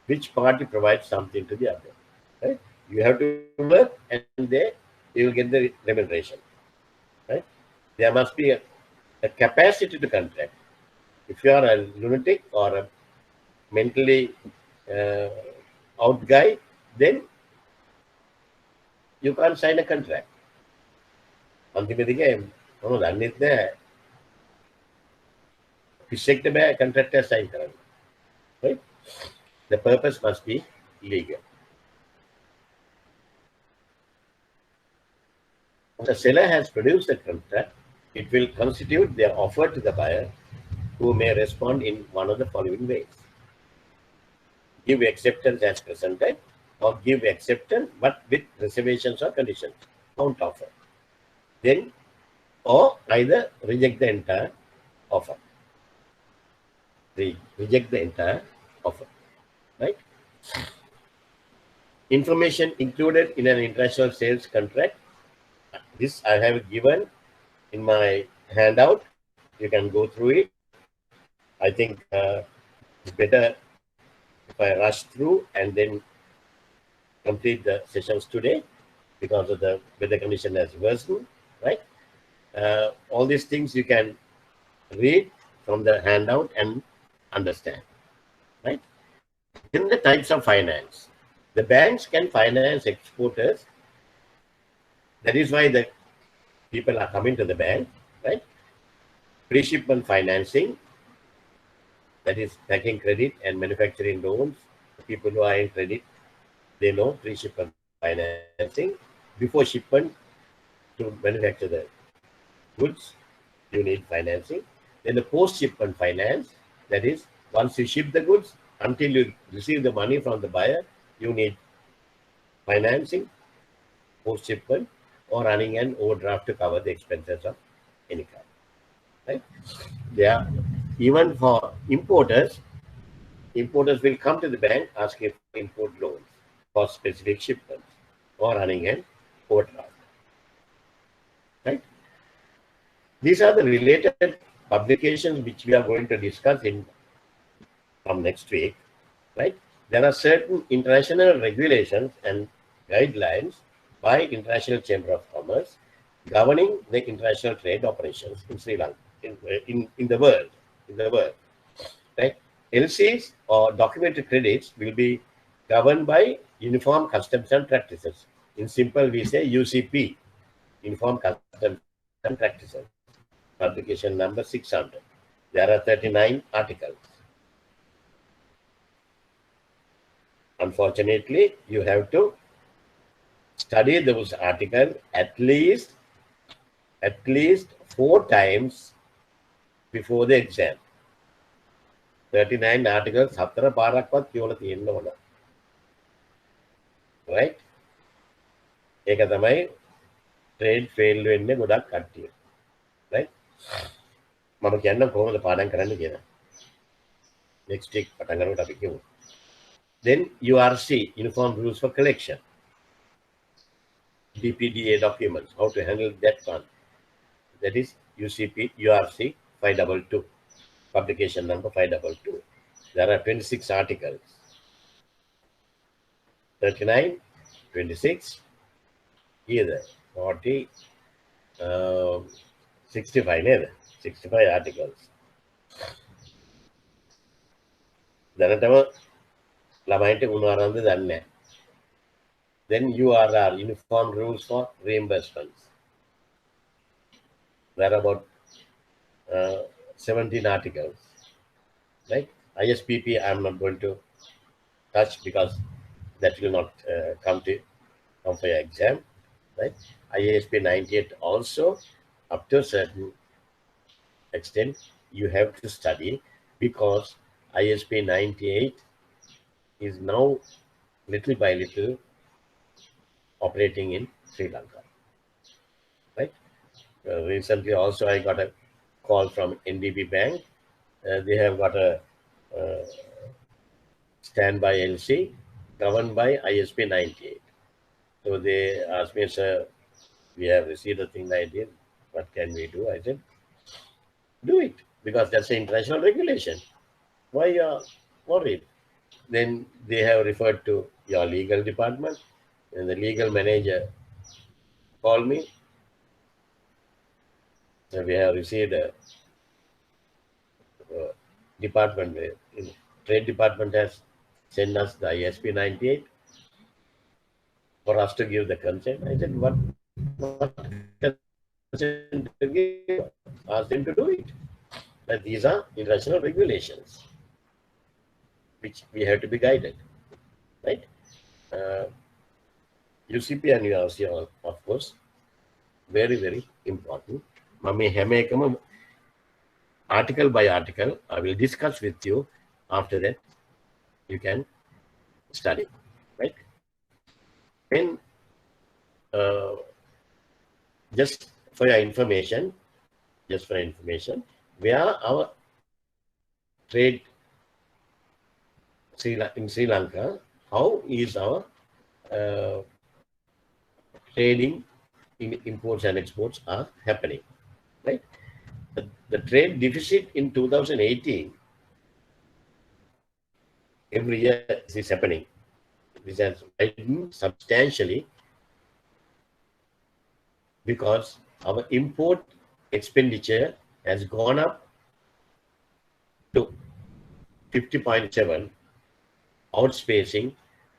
Which party provides something to the other. Right? You have to work, and there you will get the remuneration. Right? There must be a capacity to contract. If you are a lunatic or a mentally out guy, then you can't sign a contract. අන්තිමේදී මම දන්නෙත් නෑ පිස්සෙක්ට බෑ contract එක sign කරන්න. Right? The purpose must be legal. The seller has produced a contract. It will constitute their offer to the buyer, who may respond in one of the following ways. Give acceptance as presented, or give acceptance but with reservations or conditions. Counter offer. Then, or either reject the entire offer. Reject the entire offer. Right? Information included in an international sales contract. This I have given in my handout. You can go through it. I think it's better if I rush through and then complete the sessions today because of the weather condition has worsened, right? All these things you can read from the handout and understand, right? In the types of finance, the banks can finance exporters. That is why the people are coming to the bank, right? Pre-shipment financing, that is packing credit and manufacturing loans. People who are in credit, they know pre-shipment financing. Before shipment to manufacture the goods, you need financing. Then the post-shipment finance, that is once you ship the goods, until you receive the money from the buyer, you need financing, post-shipment, or running an overdraft to cover the expenses of any kind. Right? Yeah. Even for importers will come to the bank asking for import loans for specific shipments or running an overdraft. Right? These are the related publications which we are going to discuss from next week. Right? There are certain international regulations and guidelines by International Chamber of Commerce governing the international trade operations in Sri Lanka, in the world. Right? LCs or documented credits will be governed by Uniform Customs and Practices. In simple, we say UCP, Uniform Customs and Practices, publication number 600. There are 39 articles. Unfortunately, you have to study those articles at least 4 times before the exam. 39 articles, 4 පාරක්වත් කියවලා තියෙන්න ඕන. Right? ඒක තමයි trade fail වෙන්නේ ගොඩක් කට්ටිය. Right? මම කියන්නම් කොහොමද පාඩම් කරන්න කියලා. Next week පටන් ගන්නකොට අපි කියමු. Then URC, Uniform Rules for Collection. DPDA documents, how to handle that one. That is UCP URC 522, publication number 522. There are 26 articles. 39, 26, either 40, 65, neither 65 articles. දැනටම ළමයින්ට උණුවරන්ද දන්නේ. Then URR, Uniform Rules for Reimbursements. There are about 17 articles. Right? ISPP I'm not going to touch because that will not come for your exam. Right? IASP 98 also, up to a certain extent, you have to study because ISP 98 is now little by little operating in Sri Lanka. Right? Recently also I got a call from NDB Bank. They have got a standby LC governed by ISP 98. So they asked me, sir, we have received the thing like this. What can we do? I said, do it, because that's an international regulation. Why you are worried? Then they have referred to your legal department, and the legal manager called me. So we have received a department, trade department has sent us the ISP 98 for us to give the consent. I said, what consent to give? Ask them to do it. But these are international regulations which we have to be guided, right? UCP and URC are, of course, very, very important. Mami හැම එකම article by article I will discuss with you. After that, you can study, right? Then, just for your information, where our trade in Sri Lanka, how is our trading in imports and exports are happening, right? The trade deficit in 2018, every year this is happening. This has widened substantially because our import expenditure has gone up to 50.7, outspacing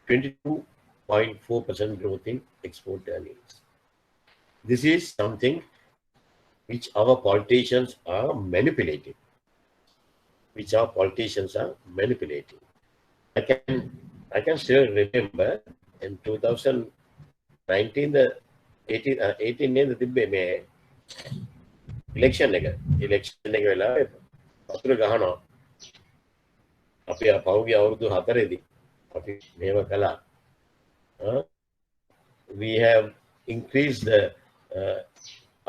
22.4% growth in export earnings. This is something which our politicians are manipulating. I can still remember in 2019 the 18 නේ තිබ්බේ මේ election එක වෙලාවේ වතුර ගහනවා. අපි පහුගිය අවුරුදු 4ේදී අපි මේව කළා. We have increased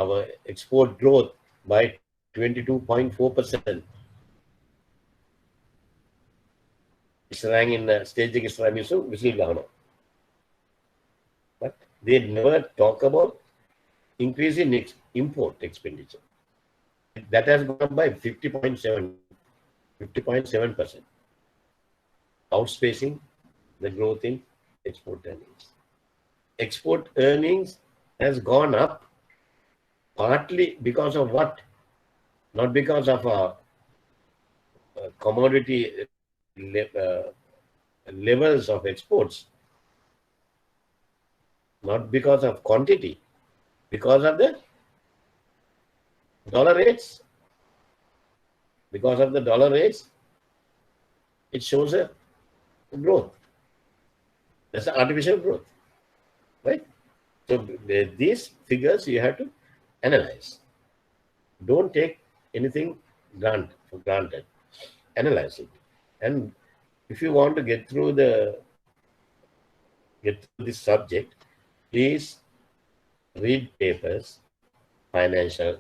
our export growth by 22.4%. Israel in stage Israel whistle gahana. But they never talk about increase in import expenditure. That has gone up by 50.7%, outspacing the growth in export earnings. Export earnings has gone up partly because of what? Not because of commodity levels of exports, not because of quantity, because of the dollar rates. Because of the dollar rates, it shows a growth. That's an artificial growth, right? So these figures you have to analyze. Don't take anything for granted. Analyze it. And if you want to get through this subject, please read papers, financial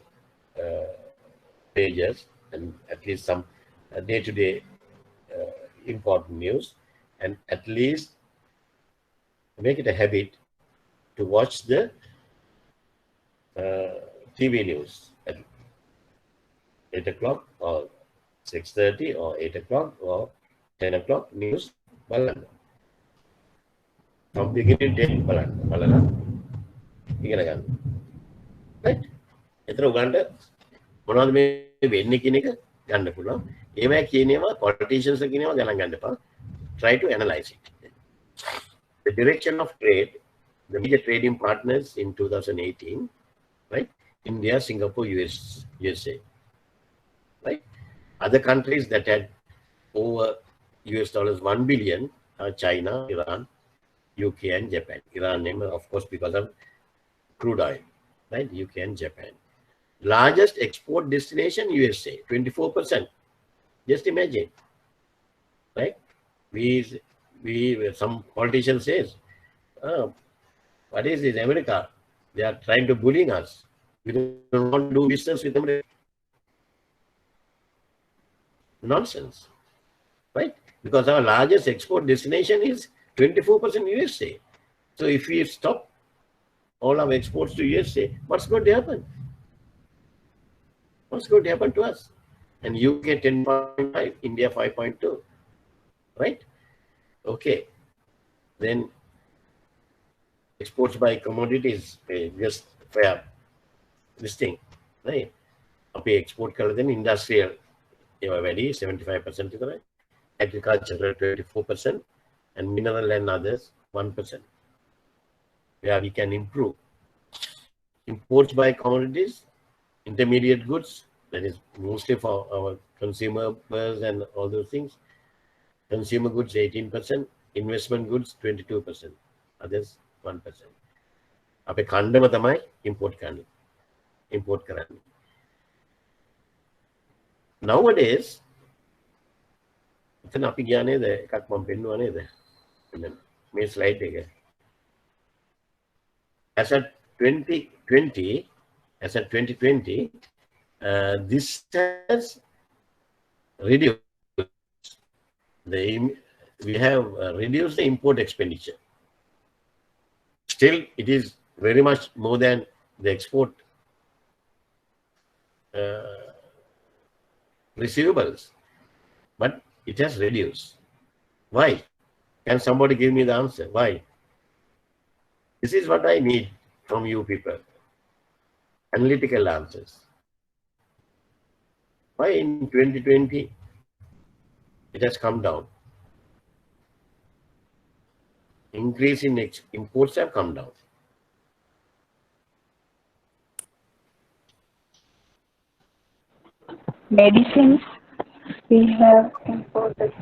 pages, and at least some day-to-day important news, and at least make it a habit to watch the TV news 8 o'clock or 6:30 or 8 o'clock or 10 o'clock news බලන්න. From beginning to end බලලා ඉගෙන ගන්න. right? එතන උගන්ට මොනවද මේ වෙන්නේ කියන එක ගන්න පුළුවන්. ඒවැ කියනවා politicians කියනවා ගණන් ගන්න එපා. Try to analyze it. The direction of trade, the major trading partners in 2018, right? India, Singapore, USA, right? Other countries that had over $1 billion are China, Iran, UK, and Japan. Iran, of course, because of crude oil, right? UK and Japan. Largest export destination, USA, 24%. Just imagine, right? Some politician says, oh, what is this, America? They are trying to bully us. We don't want to do business with America. Nonsense, right? Because our largest export destination is 24% USA. So if we stop all our exports to USA, what's going to happen? What's going to happen to us? And UK 10.5, India 5.2, right? Okay. Then exports by commodities, just fair this thing, right? අපි export කළ දෙන industrial ඒවා වැඩි 75% විතරයි. Agricultural 24% and mineral and others 1%. Where we can improve. Imports by commodities, intermediate goods, that is mostly for our consumers and all those things. Consumer goods 18%, investment goods 22%, others 1%. අපේ කණ්ඩම තමයි import කරන්නේ. Nowadays, එතන අපි ගියා නේද? එකක් මම පෙන්නුවා නේද? මේ slide එක. As at 2020, this has reduced. We have reduced the import expenditure. Still, it is very much more than the export receivables, but it has reduced. Why? Can somebody give me the answer? Why? This is what I need from you people. Analytical answers. Why in 2020 it has come down? Increase in imports have come down. Medicines we have imported.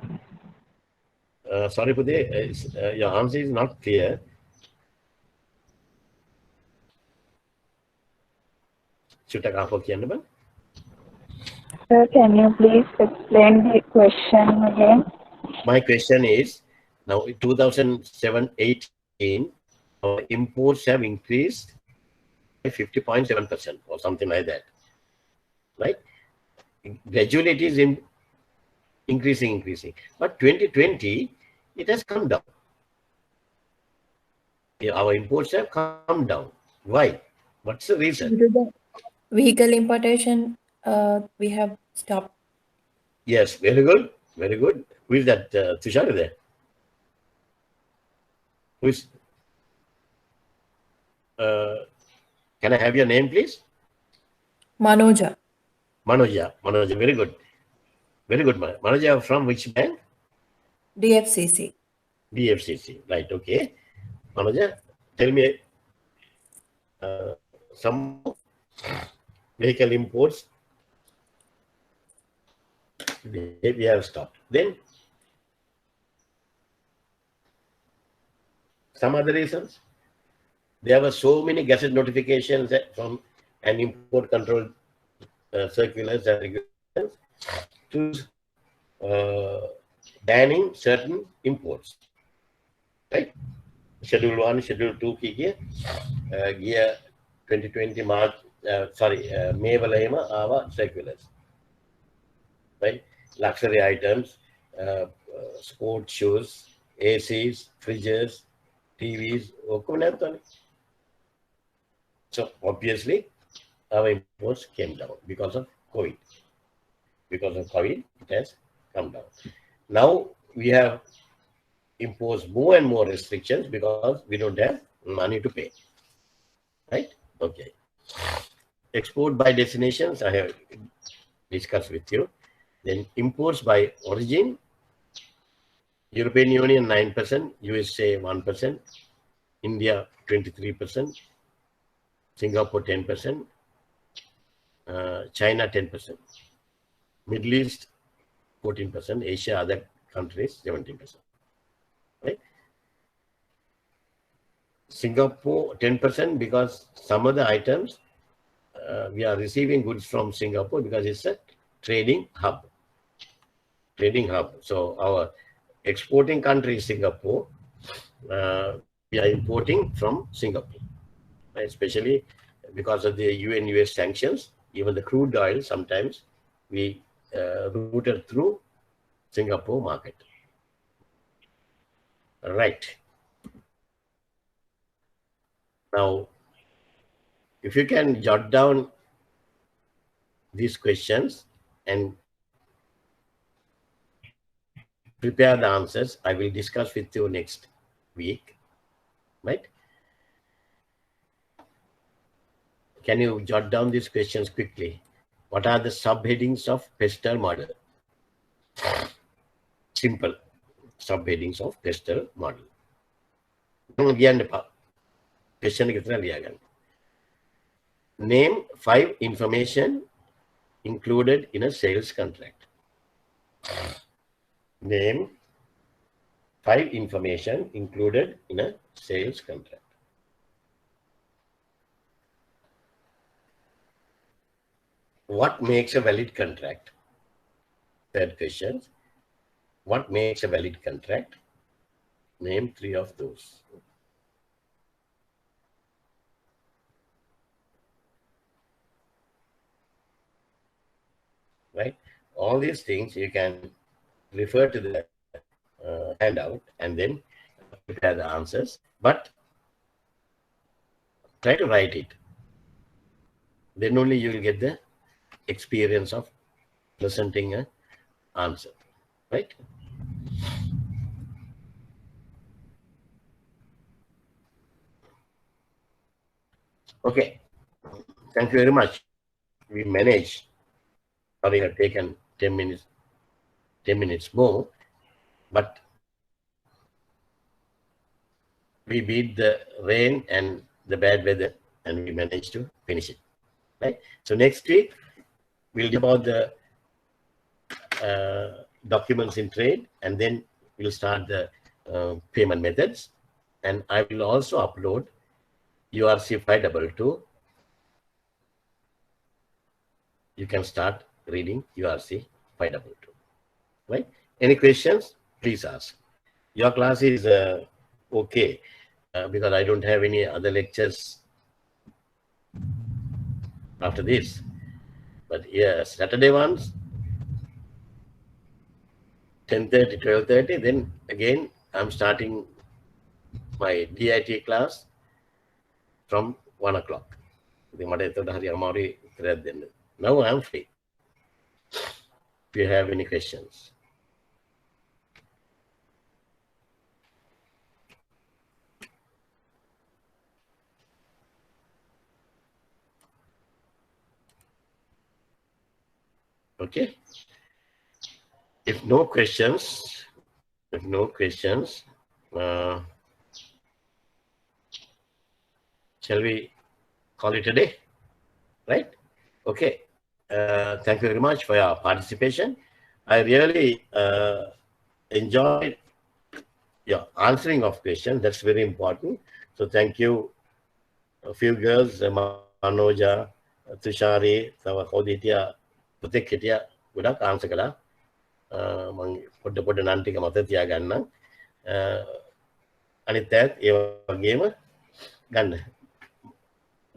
Sorry, Pude, your answer is not clear. Chutakafo Kianaban? Sir, can you please explain the question again? My question is, now in 2007-18, our imports have increased by 50.7% or something like that, right? Gradually it is increasing. But 2020, it has come down. Our imports have come down. Why? What's the reason? Due to the vehicle importation, we have stopped. Yes, very good. Who is that? Tushar there? Who is? Can I have your name, please? Manoja, Manoja, very good. Manoja, from which bank? DFCC. DFCC, right, okay. Manoja, tell me some vehicle imports. We have stopped. Then, some other reasons. There were so many gazette notifications from an import control circulars and regulations to banning certain imports, right? Schedule 1, Schedule 2 year 2020 March, May Valema our circulars, right? Luxury items, sports shoes, ACs, fridges, TVs, so obviously our imports came down because of COVID. because of COVID, it has come down. Now we have imposed more and more restrictions because we don't have money to pay. Right? Okay. Export by destinations, I have discussed with you. Then imports by origin, European Union 9%, USA 1%, India 23%, Singapore 10%, China 10%, Middle East 14%, Asia other countries 17%. Right? Singapore 10% because some of the items we are receiving goods from Singapore because it's a trading hub. So our exporting country is Singapore. We are importing from Singapore, right? Especially because of the UN-US sanctions. Even the crude oil sometimes we routed through Singapore market. Right. Now, if you can jot down these questions and prepare the answers, I will discuss with you next week, right? Can you jot down these questions quickly? What are the subheadings of pestle model? Simple subheadings of pestle model. Question Name 5 information included in a sales contract. Name 5 information included in a sales contract. What makes a valid contract? Third question. What makes a valid contract? Name 3 of those. Right? All these things you can refer to the handout and then prepare the answers. But try to write it. Then only you will get the experience of presenting an answer. Right? Okay. Thank you very much. We managed. Sorry, have taken 10 minutes more, but we beat the rain and the bad weather and we managed to finish it. Right? So next week, we'll do about the documents in trade and then we'll start the payment methods. And I will also upload URC 522. You can start reading URC 522. Right? Any questions? Please ask. Your class is okay because I don't have any other lectures after this. But yeah, Saturday ones, 10:30, 12:30. Then again, I'm starting my DIT class from 1 o'clock. Now I'm free. If you have any questions. Okay. If no questions, shall we call it a day? Right? Okay. Thank you very much for your participation. I really enjoyed your answering of questions. That's very important. So thank you. A few girls, Manoja, Tushari, Koditya, Putekitya, ගොඩක් answer කළා. මම පොඩ නම් ටික මතක තියාගන්නම්. අනිත් ඇත් ඒ වගේම ගන්න.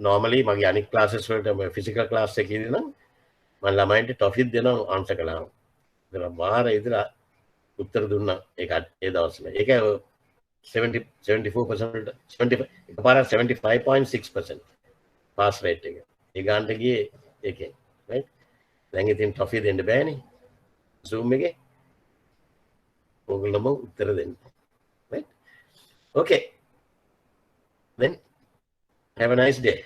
normally මගේ අනිත් classes වලට physical class එකේදී නම් මම ළමයින්ට topic දෙනවා answer කළා. ඒක මාර ඉදලා උත්තර දුන්නා ඒ දවස්වල. ඒක 74% 75.6% pass rate එක. ඒ ගන්නට ගියේ ඒකේ right. දැන් ඉතින් ටොෆි දෙන්න බෑනේ Zoom එකේ. ඕගොල්ලෝම උත්තර දෙන්න. Right? Okay. Then have a nice day.